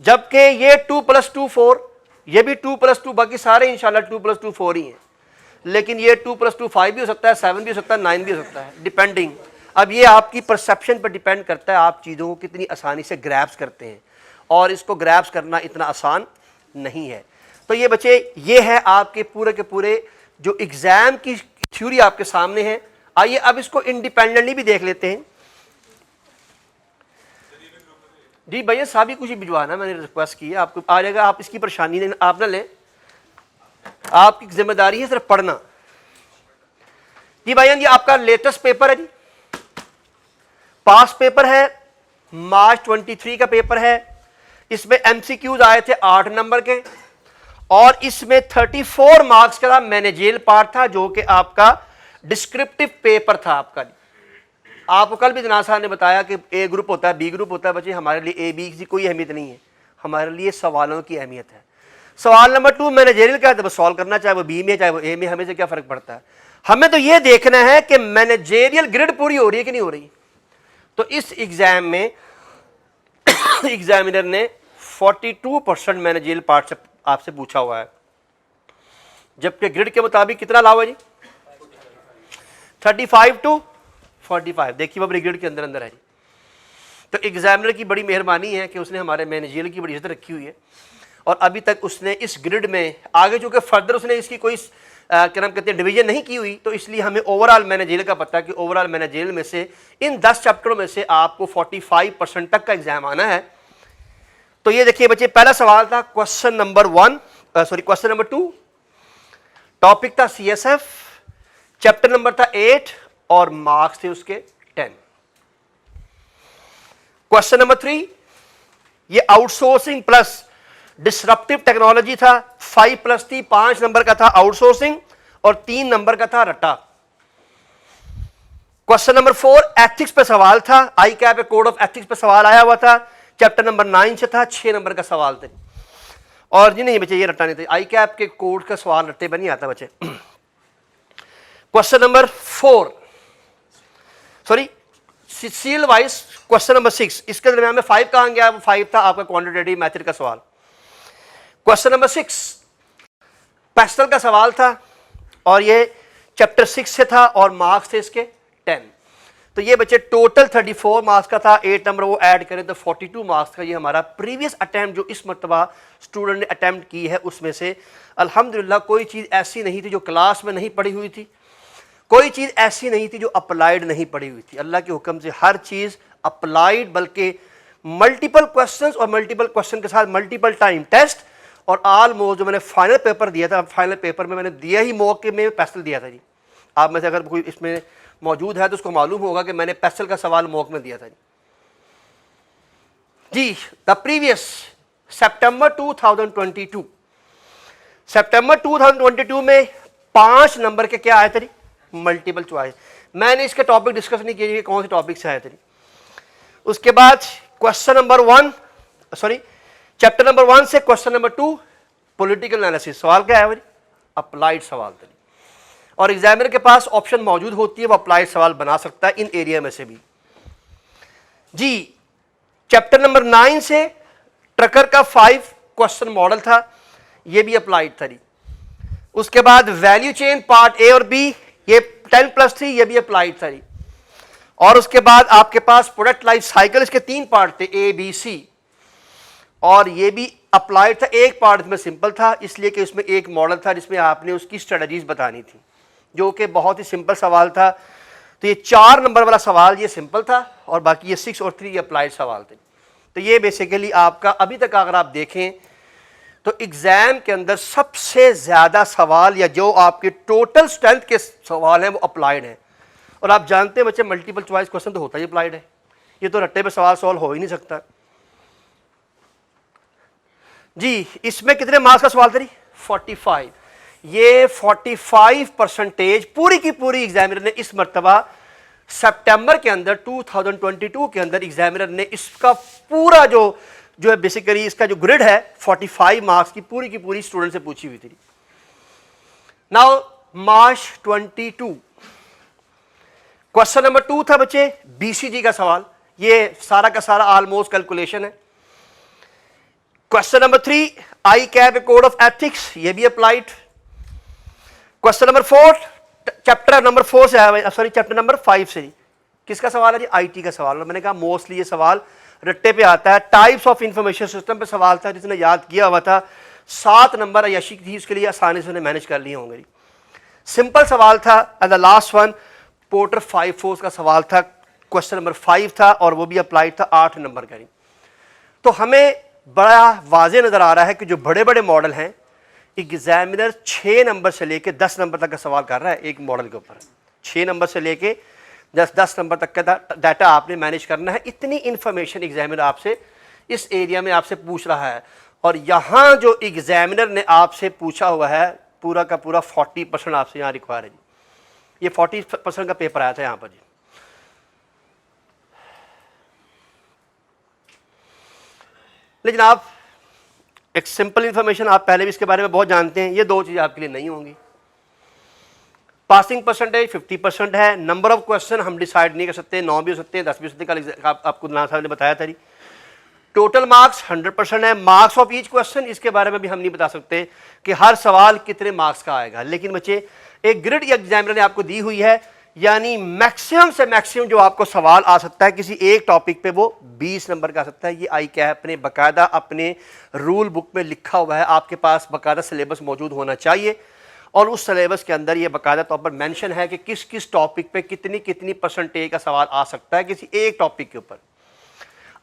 جبکہ یہ 2+2 4, یہ بھی 2+2, باقی سارے انشاءاللہ 2+2 4 ہی ہیں. لیکن یہ 2+2 5 بھی ہو سکتا ہے, 7 بھی ہو سکتا ہے, 9 بھی ہو سکتا ہے, ڈیپینڈنگ. اب یہ آپ کی پرسیپشن پر ڈیپینڈ کرتا ہے, آپ چیزوں کو کتنی آسانی سے گریبس کرتے ہیں, اور اس کو گریبس کرنا اتنا آسان نہیں ہے. تو یہ بچے یہ ہے آپ کے پورے جو ایگزام کی تھیوری آپ کے سامنے ہے. آئیے اب اس کو انڈیپینڈنٹلی بھی دیکھ لیتے ہیں. جی بھیا صاحب کچھ بھجوانا, میں نے ریکویسٹ کی ہے, آپ کو آ جائے گا, آپ اس کی پریشانی آپ نہ لیں, آپ کی ذمہ داری ہے صرف پڑھنا. جی بھائی یہ آپ کا لیٹسٹ پیپر ہے جی, پاس پیپر ہے, مارچ 23 کا پیپر ہے. اس میں MCQs آئے تھے 8 نمبر کے, اور اس میں 34 مارکس کا مینیجیل پارٹ تھا جو کہ آپ کا ڈسکرپٹیو پیپر تھا آپ کا. آپ کو کل بھی جناب صاحب نے بتایا کہ اے گروپ ہوتا ہے, بی گروپ ہوتا ہے. بچے ہمارے لیے اے بی کی کوئی اہمیت نہیں ہے, ہمارے لیے سوالوں کی اہمیت ہے. سوال نمبر 2 مینیجریل کا ہے تو بس سالو کرنا, چاہے وہ بی میں چاہے وہ اے میں, ہمیں سے کیا فرق پڑتا ہے. ہمیں تو یہ دیکھنا ہے کہ مینیجریل گریڈ پوری ہو رہی ہے کہ نہیں ہو رہی. تو اس ایگزام میں ایگزامینر نے 42% مینیجریل پارٹ سے آپ سے پوچھا ہوا ہے, جبکہ گریڈ کے مطابق کتنا لاؤ ہے جی 35 to 45. دیکھیے وہ گریڈ کے اندر اندر ہے جی. تو ایگزامنر کی بڑی مہربانی ہے کہ اس نے ہمارے مینیجریل کی بڑی عزت رکھی ہوئی ہے, اور ابھی تک اس نے اس گریڈ میں آگے چونکہ فردر اس نے اس کی کوئی کیا نام کہتے ہیں ڈویژن نہیں کی ہوئی, تو اس لیے ہمیں اوور آل مینیجریل کا پتہ ہے کہ اوور آل مینیجریل میں سے ان 10 چیپٹروں میں سے آپ کو 45% تک کا ایگزام آنا ہے. تو یہ دیکھیے بچے, پہلا سوال تھا کوسچن نمبر 2, ٹاپک تھا CSF, چیپٹر نمبر تھا 8 اور مارکس تھے اس کے 10. کوسچن نمبر 3 یہ out sourcing plus disruptive technology تھا، 5+ تھی، 5 نمبر کا تھا آؤٹ سورسنگ اور 3 نمبر کا تھا رٹا۔ کوشچن نمبر 4 ایتھکس پہ سوال تھا، I Cape Cod of ethics پہ سوال آیا ہوا تھا، چیپٹر نمبر 9 سے تھا، 6 نمبر کا سوال تھا۔ اور جی نہیں بچے یہ رٹا نہیں تھا، آئی کیپ کے کوڈ کا سوال رٹے پہ نہیں آتا بچے۔ Question number 4 sorry cell wise question number 6 اس کے درمیان میں 5 کہاں گیا؟ 5 تھا آپ کا کوانٹیٹیو میتھڈ کا سوال۔ کوشچن نمبر 6 پیسٹل کا سوال تھا اور یہ چیپٹر 6 سے تھا اور مارکس تھے اس کے 10۔ تو یہ بچے ٹوٹل 34 مارکس کا تھا، 8 نمبر وہ ایڈ کریں تو 42 مارکس کا یہ ہمارا پریویس اٹیمپٹ جو اس مرتبہ اسٹوڈنٹ نے اٹیمپٹ کی ہے اس میں سے الحمدللہ کوئی چیز ایسی نہیں تھی جو کلاس میں نہیں پڑھی ہوئی تھی، کوئی چیز ایسی نہیں تھی جو اپلائیڈ نہیں پڑھی ہوئی تھی۔ اللہ کے حکم سے ہر چیز اپلائیڈ، بلکہ ملٹیپل کوسچنز اور ملٹیپل کوسچن کے ساتھ ملٹیپل ٹائم ٹیسٹ، اور آلموسٹ جو میں نے فائنل پیپر دیا تھا، فائنل پیپر میں نے دیا ہی موقع میں پیسٹل دیا تھا جی۔ آپ میں سے اگر کوئی اس میں موجود ہے تو اس کو معلوم ہوگا کہ میں نے پیسٹل کا سوال موقع میں دیا تھا جی۔ دا پریویس سپٹمبر 2022 سپٹمبر 2022 میں 5 نمبر کے کیا آئے تھے؟ Multiple choice. میں نے اس کے ٹاپک ڈسکس نہیں کیے کہ کون سے ٹاپک سے آئے تھے۔ اس کے بعد question number 1 sorry chapter number 1 سے کوشچن نمبر 2 پولیٹیکل انالیسس، سوال کیا ہے؟ اپلائیڈ سوال تھا اور ایگزامنر کے پاس آپشن موجود ہوتی ہے، وہ اپلائیڈ سوال بنا سکتا ہے ان ایریا میں سے بھی جی۔ چیپٹر نمبر 9 سے ٹرکر کا 5 کوشچن ماڈل تھا، یہ بھی اپلائیڈ تھا جی۔ اس کے بعد ویلیو چین پارٹ اے اور بی، یہ 10+ تھی، یہ بھی اپلائیڈ تھا جی۔ اور اس کے بعد آپ کے پاس پروڈکٹ لائف سائیکل، اس کے 3 پارٹ تھے اے بی سی، اور یہ بھی اپلائیڈ تھا۔ ایک پارٹ میں سمپل تھا اس لیے کہ اس میں ایک ماڈل تھا جس میں آپ نے اس کی اسٹریٹجیز بتانی تھی، جو کہ بہت ہی سمپل سوال تھا۔ تو یہ 4 نمبر والا سوال یہ سمپل تھا اور باقی یہ 6 اور 3 یہ اپلائیڈ سوال تھے۔ تو یہ بیسیکلی آپ کا ابھی تک اگر آپ دیکھیں تو ایگزام کے اندر سب سے زیادہ سوال یا جو آپ کے ٹوٹل اسٹرینتھ کے سوال ہیں وہ اپلائیڈ ہیں۔ اور آپ جانتے ہیں بچے ملٹیپل چوائس کوشچن تو ہوتا ہی اپلائیڈ ہے، یہ تو رٹے پہ سوال سالو ہو ہی نہیں سکتا جی۔ اس میں کتنے مارکس کا سوال تھا؟ 45۔ یہ 45% پوری کی پوری ایگزامنر نے اس مرتبہ سپٹمبر کے اندر 2022 کے اندر ایگزامنر نے اس کا پورا جو ہے بیسیکلی اس کا جو گریڈ ہے 45 مارکس کی پوری اسٹوڈنٹ سے پوچھی ہوئی تھی۔ ناؤ مارچ 22 کوشچن نمبر 2 تھا بچے بی سی جی کا سوال، یہ سارا کا سارا آلموسٹ کیلکولیشن ہے۔ Question number 3 I Cape Cod of ethics, یہ بھی applied. Question number 4 chapter number 4 سے آیا، سوری چیپٹر نمبر 5 سے، کس کا سوال ہے جی؟ آئی ٹی کا سوال۔ اور میں نے کہا موسٹلی یہ سوال رٹے پہ آتا ہے، ٹائپس آف انفارمیشن سسٹم پہ سوال تھا، جس نے یاد کیا ہوا تھا 7 نمبر عیاشی تھی اس کے لیے آسانی سے انہیں مینج کر لیے ہوں گے۔ سمپل سوال تھا and the last one Porter 5 force کا سوال تھا، کوشچن نمبر 5 تھا اور وہ بھی اپلائیڈ تھا 8 نمبر کا۔ تو ہمیں بڑا واضح نظر آ رہا ہے کہ جو بڑے بڑے ماڈل ہیں ایگزامنر 6 نمبر سے لے کے 10 نمبر تک کا سوال کر رہا ہے ایک ماڈل کے اوپر، 6 نمبر سے لے کے 10 نمبر تک کا ڈیٹا آپ نے مینیج کرنا ہے۔ اتنی انفارمیشن ایگزامنر آپ سے اس ایریا میں آپ سے پوچھ رہا ہے، اور یہاں جو ایگزامنر نے آپ سے پوچھا ہوا ہے پورا کا پورا 40% آپ سے یہاں ریکوائر ہے جی۔ یہ 40% کا پیپر آیا تھا یہاں پر جی۔ لیکن آپ ایک سمپل انفارمیشن آپ پہلے بھی اس کے بارے میں بہت جانتے ہیں، یہ 2 چیزیں آپ کے لیے نہیں ہوں گی۔ پاسنگ پرسنٹیج 50% ہے، نمبر آف کوشچن ہم ڈیسائیڈ نہیں کر سکتے، 9 بھی ہو سکتے ہیں 10 بھی ہو سکتے ہیں، آپ کو نانا صاحب نے بتایا تھا جی۔ ٹوٹل مارکس 100% ہے، مارکس آف ایچ کوشچن اس کے بارے میں بھی ہم نہیں بتا سکتے کہ ہر سوال کتنے مارکس کا آئے گا، لیکن بچے ایک گریڈ ایگزامنر نے آپ کو دی ہوئی ہے، یعنی میکسیمم سے میکسیمم جو آپ کو سوال آ سکتا ہے کسی ایک ٹاپک پہ وہ 20 نمبر کا آ سکتا ہے۔ یہ آئی کیپ نے باقاعدہ اپنے رول بک میں لکھا ہوا ہے، آپ کے پاس باقاعدہ سلیبس موجود ہونا چاہیے، اور اس سلیبس کے اندر یہ باقاعدہ طور پر مینشن ہے کہ کس کس ٹاپک پہ کتنی پرسنٹیج کا سوال آ سکتا ہے کسی ایک ٹاپک کے اوپر۔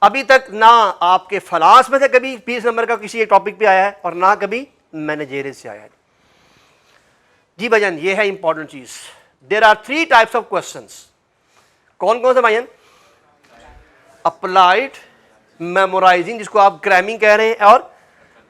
ابھی تک نہ آپ کے فلاس میں سے کبھی 20 نمبر کا کسی ایک ٹاپک پہ آیا ہے اور نہ کبھی مینیجریل سے آیا ہے جی بھائیان۔ یہ ہے امپورٹنٹ چیز۔ There are 3 types of questions, کون کون سے بھائیان؟ اپلائیڈ، میمورائزنگ جس کو آپ کرامنگ کہہ رہے ہیں، اور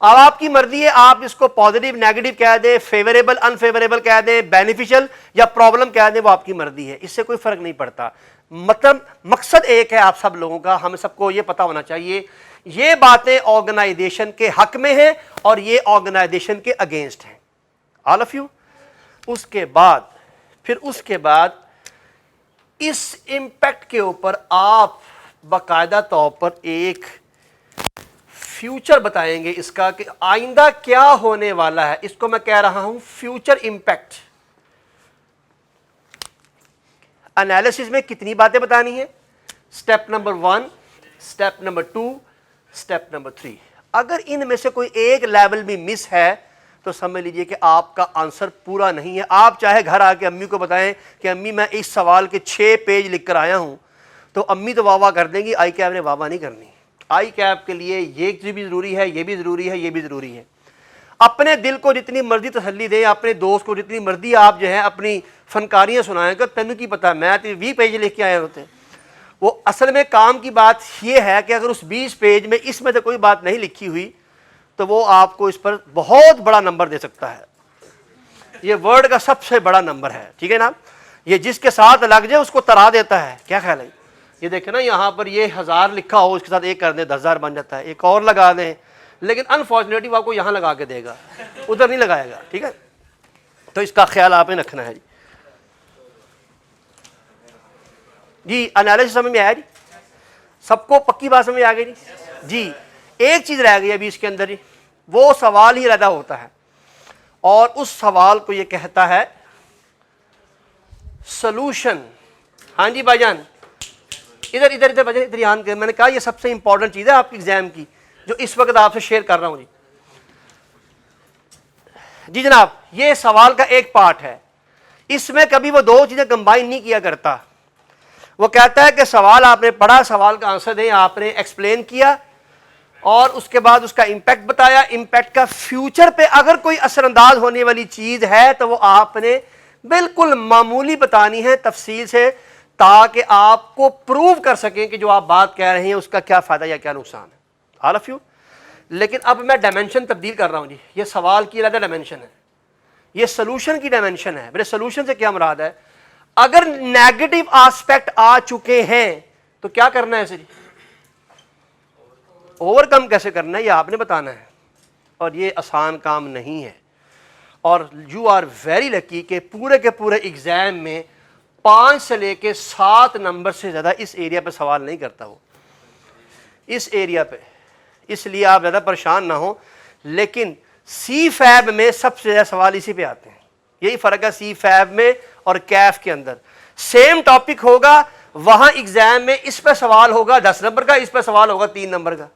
اب آپ کی مرضی ہے، آپ اس کو پازیٹیو نیگیٹو کہہ دیں، فیوریبل انفیوریبل کہہ دیں، بینیفیشل یا پرابلم کہہ دیں، وہ آپ کی مرضی ہے، اس سے کوئی فرق نہیں پڑتا. مطلب مقصد ایک ہے آپ سب لوگوں کا، ہم سب کو یہ پتا ہونا چاہیے یہ باتیں آرگنائزیشن کے حق میں ہیں اور یہ آرگنائزیشن کے اگینسٹ ہیں. آل آف یو. اس کے بعد اس امپیکٹ کے اوپر آپ باقاعدہ طور پر ایک فیوچر بتائیں گے اس کا کہ آئندہ کیا ہونے والا ہے. اس کو میں کہہ رہا ہوں فیوچر امپیکٹ. انالیسس میں کتنی باتیں بتانی ہیں؟ Step number 1، step number 2، step number 3. اگر ان میں سے کوئی ایک لیول بھی مس ہے تو سمجھ لیجئے کہ آپ کا آنسر پورا نہیں ہے. آپ چاہے گھر آ کے امی کو بتائیں کہ امی میں اس سوال کے 6 پیج لکھ کر آیا ہوں، تو امی تو واہ واہ کر دیں گی، آئی کیب نے واہ واہ نہیں کرنی. آئی کیب کے لیے یہ بھی ضروری ہے، یہ بھی ضروری ہے، یہ بھی ضروری ہے. اپنے دل کو جتنی مرضی تسلی دیں، اپنے دوست کو جتنی مرضی آپ جو ہے اپنی فنکاریاں سنائیں کہ تینوں کی پتہ میں 20 پیج لکھ کے آئے ہوتے ہیں. وہ اصل میں کام کی بات یہ ہے کہ اگر اس 20 پیج میں اس میں سے کوئی بات نہیں لکھی ہوئی تو وہ آپ کو اس پر بہت بڑا نمبر دے سکتا ہے. یہ ورڈ کا سب سے بڑا نمبر ہے، ٹھیک ہے نا. یہ جس کے ساتھ لگ جائے اس کو ترا دیتا ہے. کیا خیال ہے؟ یہ دیکھیں نا، یہاں پر یہ 1000 لکھا ہو، اس کے ساتھ ایک کر دیں 10,000 بن جاتا ہے. ایک اور لگا دیں، لیکن انفارچونیٹلی وہ آپ کو یہاں لگا کے دے گا، ادھر نہیں لگائے گا. ٹھیک ہے، تو اس کا خیال آپ نے رکھنا ہے. جی انالیسس سمجھ میں آیا جی؟ سب کو پکی بات سمجھ آ گئی جی؟ ایک چیز رہ گئی ابھی اس کے اندر جی، وہ سوال ہی پیدا ہوتا ہے اور اس سوال کو یہ کہتا ہے سولوشن. ہاں جی بھائی جان، ادھر ادھر ادھر بجے ادھر یاد کریں. میں نے کہا یہ سب سے امپورٹنٹ چیز ہے آپ کی ایگزام کی جو اس وقت آپ سے شیئر کر رہا ہوں جی. جی جناب، یہ سوال کا ایک پارٹ ہے، اس میں کبھی وہ دو چیزیں کمبائن نہیں کیا کرتا. وہ کہتا ہے کہ سوال آپ نے پڑھا، سوال کا آنسر دیں، آپ نے ایکسپلین کیا اور اس کے بعد اس کا امپیکٹ بتایا. امپیکٹ کا فیوچر پہ اگر کوئی اثر انداز ہونے والی چیز ہے تو وہ آپ نے بالکل معمولی بتانی ہے تفصیل سے، تاکہ آپ کو پروو کر سکیں کہ جو آپ بات کہہ رہے ہیں اس کا کیا فائدہ یا کیا نقصان ہے. آل آف یو. لیکن اب میں ڈائمینشن تبدیل کر رہا ہوں جی. یہ سوال کی علیحدہ ڈائمینشن ہے، یہ سولوشن کی ڈائمینشن ہے. میرے سولوشن سے کیا مراد ہے؟ اگر نیگیٹو آسپیکٹ آ چکے ہیں تو کیا کرنا ہے اسے جی؟ اوور کم کیسے کرنا ہے یہ آپ نے بتانا ہے، اور یہ آسان کام نہیں ہے. اور یو آر ویری لکی کہ پورے کے پورے ایگزام میں 5 سے لے کے 7 نمبر سے زیادہ اس ایریا پہ سوال نہیں کرتا وہ، اس ایریا پہ. اس لیے آپ زیادہ پریشان نہ ہوں. لیکن سی فیب میں سب سے زیادہ سوال اسی پہ آتے ہیں. یہی فرق ہے سی فیب میں اور کیف کے اندر. سیم ٹاپک ہوگا، وہاں ایگزام میں اس پہ سوال ہوگا 10 نمبر کا، اس پہ سوال ہوگا 3 نمبر کا.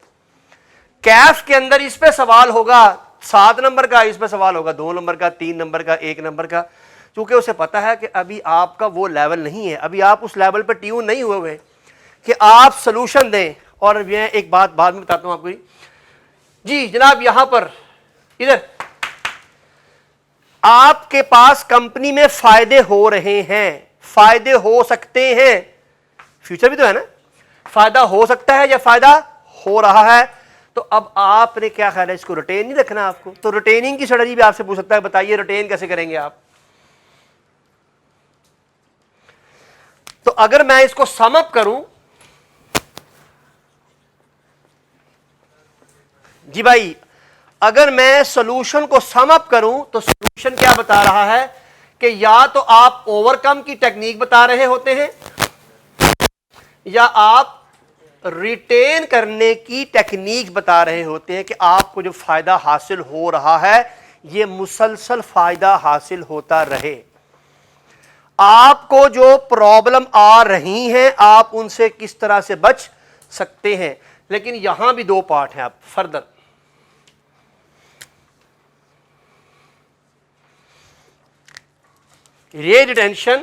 کیف کے اندر اس پہ سوال ہوگا 7 نمبر کا، اس پہ سوال ہوگا 2 نمبر کا، 3 نمبر کا، 1 نمبر کا. کیونکہ اسے پتا ہے کہ ابھی آپ کا وہ لیول نہیں ہے، ابھی آپ اس لیول پہ ٹیون نہیں ہوئے ہوئے کہ آپ سلوشن دیں. اور میں ایک بات بعد میں بتاتا ہوں آپ کو. جی جناب، یہاں پر ادھر آپ کے پاس کمپنی میں فائدے ہو رہے ہیں، فائدے ہو سکتے ہیں، فیوچر بھی تو ہے نا، فائدہ ہو سکتا ہے یا فائدہ ہو رہا ہے. تو اب آپ نے کیا خیال ہے، اس کو ریٹین نہیں رکھنا آپ کو؟ تو ریٹیننگ کی اسٹریٹجی بھی آپ سے پوچھ سکتا ہے، بتائیے ریٹین کیسے کریں گے آپ؟ تو اگر میں اس کو سم اپ کروں، جی بھائی اگر میں سولوشن کو سم اپ کروں تو سولوشن کیا بتا رہا ہے کہ یا تو آپ اوور کم کی ٹیکنیک بتا رہے ہوتے ہیں یا آپ ریٹین کرنے کی ٹیکنیک بتا رہے ہوتے ہیں کہ آپ کو جو فائدہ حاصل ہو رہا ہے یہ مسلسل فائدہ حاصل ہوتا رہے. آپ کو جو پرابلم آ رہی ہیں آپ ان سے کس طرح سے بچ سکتے ہیں. لیکن یہاں بھی 2 پارٹ ہیں. آپ فردر یہ ریٹینشن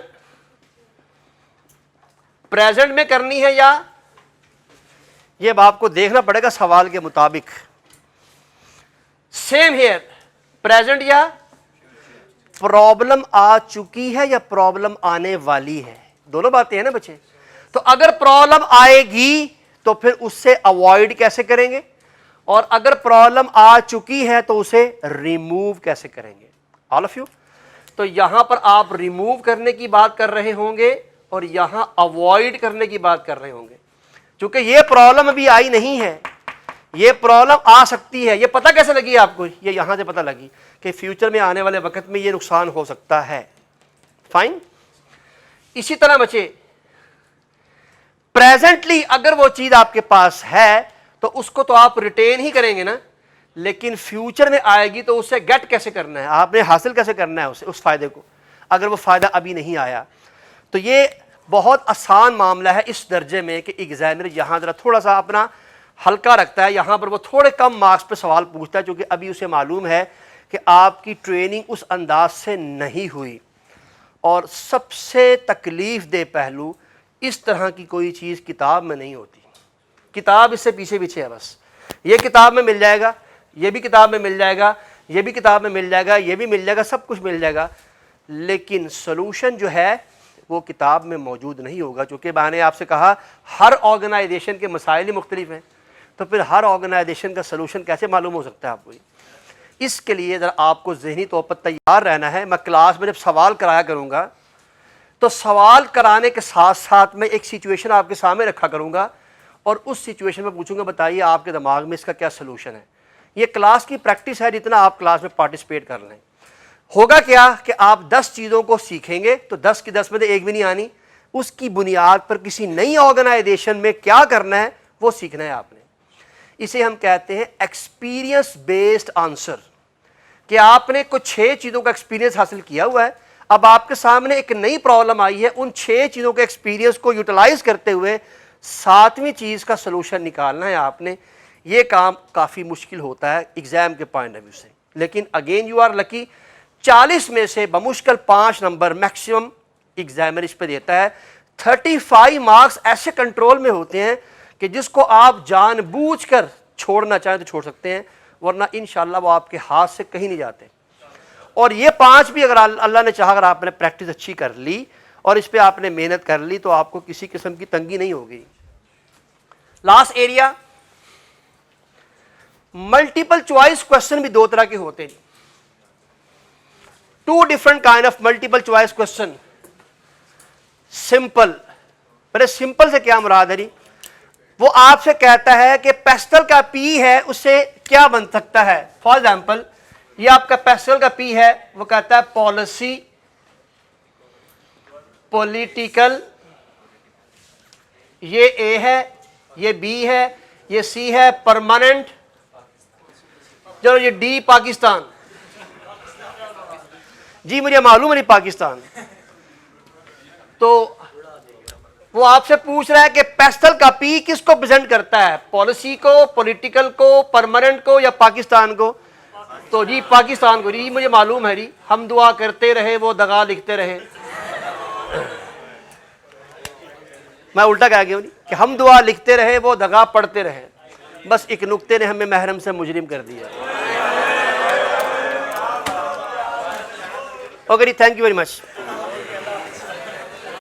پریزنٹ میں کرنی ہے یا یہ اب آپ کو دیکھنا پڑے گا سوال کے مطابق. سیم ہیئر، پریزنٹ یا پرابلم آ چکی ہے یا پرابلم آنے والی ہے، دونوں باتیں ہیں نا بچے. تو اگر پرابلم آئے گی تو پھر اس سے اوائڈ کیسے کریں گے، اور اگر پرابلم آ چکی ہے تو اسے ریموو کیسے کریں گے. آل آف یو. تو یہاں پر آپ ریموو کرنے کی بات کر رہے ہوں گے اور یہاں اوائڈ کرنے کی بات کر رہے ہوں گے. چونکہ یہ پرابلم ابھی آئی نہیں ہے, یہ پرابلم آ سکتی ہے. یہ پتہ کیسے لگی آپ کو؟ یہ یہاں سے پتہ لگی کہ فیوچر میں آنے والے وقت میں یہ نقصان ہو سکتا ہے. فائن. اسی طرح بچے پریزنٹلی اگر وہ چیز آپ کے پاس ہے تو اس کو تو آپ ریٹین ہی کریں گے نا, لیکن فیوچر میں آئے گی تو اسے گیٹ کیسے کرنا ہے, آپ نے حاصل کیسے کرنا ہے اسے, اس فائدے کو, اگر وہ فائدہ ابھی نہیں آیا. تو یہ بہت آسان معاملہ ہے اس درجے میں کہ ایگزامنر یہاں ذرا تھوڑا سا اپنا ہلکا رکھتا ہے, یہاں پر وہ تھوڑے کم مارکس پہ سوال پوچھتا ہے چونکہ ابھی اسے معلوم ہے کہ آپ کی ٹریننگ اس انداز سے نہیں ہوئی. اور سب سے تکلیف دہ پہلو, اس طرح کی کوئی چیز کتاب میں نہیں ہوتی. کتاب اس سے پیچھے پیچھے ہے بس. یہ کتاب میں مل جائے گا, یہ بھی کتاب میں مل جائے گا, یہ بھی کتاب میں مل جائے گا, یہ بھی مل جائے گا, سب کچھ مل جائے گا, لیکن سولوشن جو ہے وہ کتاب میں موجود نہیں ہوگا. چونکہ میں نے آپ سے کہا ہر آرگنائزیشن کے مسائل ہی مختلف ہیں, تو پھر ہر آرگنائزیشن کا سولوشن کیسے معلوم ہو سکتا ہے آپ کو؟ اس کے لیے ذرا آپ کو ذہنی طور پر تیار رہنا ہے. میں کلاس میں جب سوال کرایا کروں گا تو سوال کرانے کے ساتھ ساتھ میں ایک سچویشن آپ کے سامنے رکھا کروں گا اور اس سچویشن میں پوچھوں گا بتائیے آپ کے دماغ میں اس کا کیا سلوشن ہے. یہ کلاس کی پریکٹس ہے, جتنا آپ کلاس میں پارٹیسپیٹ کر لیں. ہوگا کیا کہ آپ 10 چیزوں کو سیکھیں گے تو 10 کی 10 میں سے ایک بھی نہیں آنی, اس کی بنیاد پر کسی نئی آرگنائزیشن میں کیا کرنا ہے وہ سیکھنا ہے آپ نے. اسے ہم کہتے ہیں ایکسپیرینس بیسڈ آنسر, کہ آپ نے کچھ 6 چیزوں کا ایکسپیرینس حاصل کیا ہوا ہے, اب آپ کے سامنے ایک نئی پرابلم آئی ہے, ان 6 چیزوں کے ایکسپیرینس کو یوٹیلائز کرتے ہوئے 7ویں چیز کا سلوشن نکالنا ہے آپ نے. یہ کام کافی مشکل ہوتا ہے ایگزام کے پوائنٹ آف ویو سے, لیکن اگین یو آر لکی, 40 میں سے بمشکل 5 نمبر میکسیمم ایگزامر اس پہ دیتا ہے. 35 مارکس ایسے کنٹرول میں ہوتے ہیں کہ جس کو آپ جان بوجھ کر چھوڑنا چاہیں تو چھوڑ سکتے ہیں, ورنہ انشاءاللہ وہ آپ کے ہاتھ سے کہیں نہیں جاتے. اور یہ 5 بھی اگر اللہ نے چاہا, اگر آپ نے پریکٹس اچھی کر لی اور اس پہ آپ نے محنت کر لی تو آپ کو کسی قسم کی تنگی نہیں ہوگی. Last area, multiple choice question بھی 2 طرح کے ہوتے ہیں. 2 different kind of multiple choice question. Simple, پہلے سمپل سے کیا مراد ہے؟ وہ آپ سے کہتا ہے کہ پیسٹل کا پی ہے اس سے کیا بن سکتا ہے. فار ایگزامپل یہ آپ کا پیسٹل کا پی ہے, وہ کہتا ہے پالیسی, پولیٹیکل, یہ اے ہے, یہ بی ہے, یہ سی ہے, پرماننٹ, چلو یہ ڈی پاکستان. جی مجھے معلوم ہے نہیں پاکستان. تو وہ آپ سے پوچھ رہا ہے کہ پیسٹل کا پی کس کو پریزنٹ کرتا ہے, پالیسی کو, پولیٹیکل کو, پرماننٹ کو یا پاکستان کو؟ تو جی پاکستان کو. جی مجھے معلوم ہے, جی ہم دعا کرتے رہے وہ دغا لکھتے رہے. میں الٹا کہہ گیا کہ ہم دعا لکھتے رہے وہ دغا پڑھتے رہے. بس ایک نقطے نے ہمیں محرم سے مجرم کر دیا. Okay ji, thank you very much.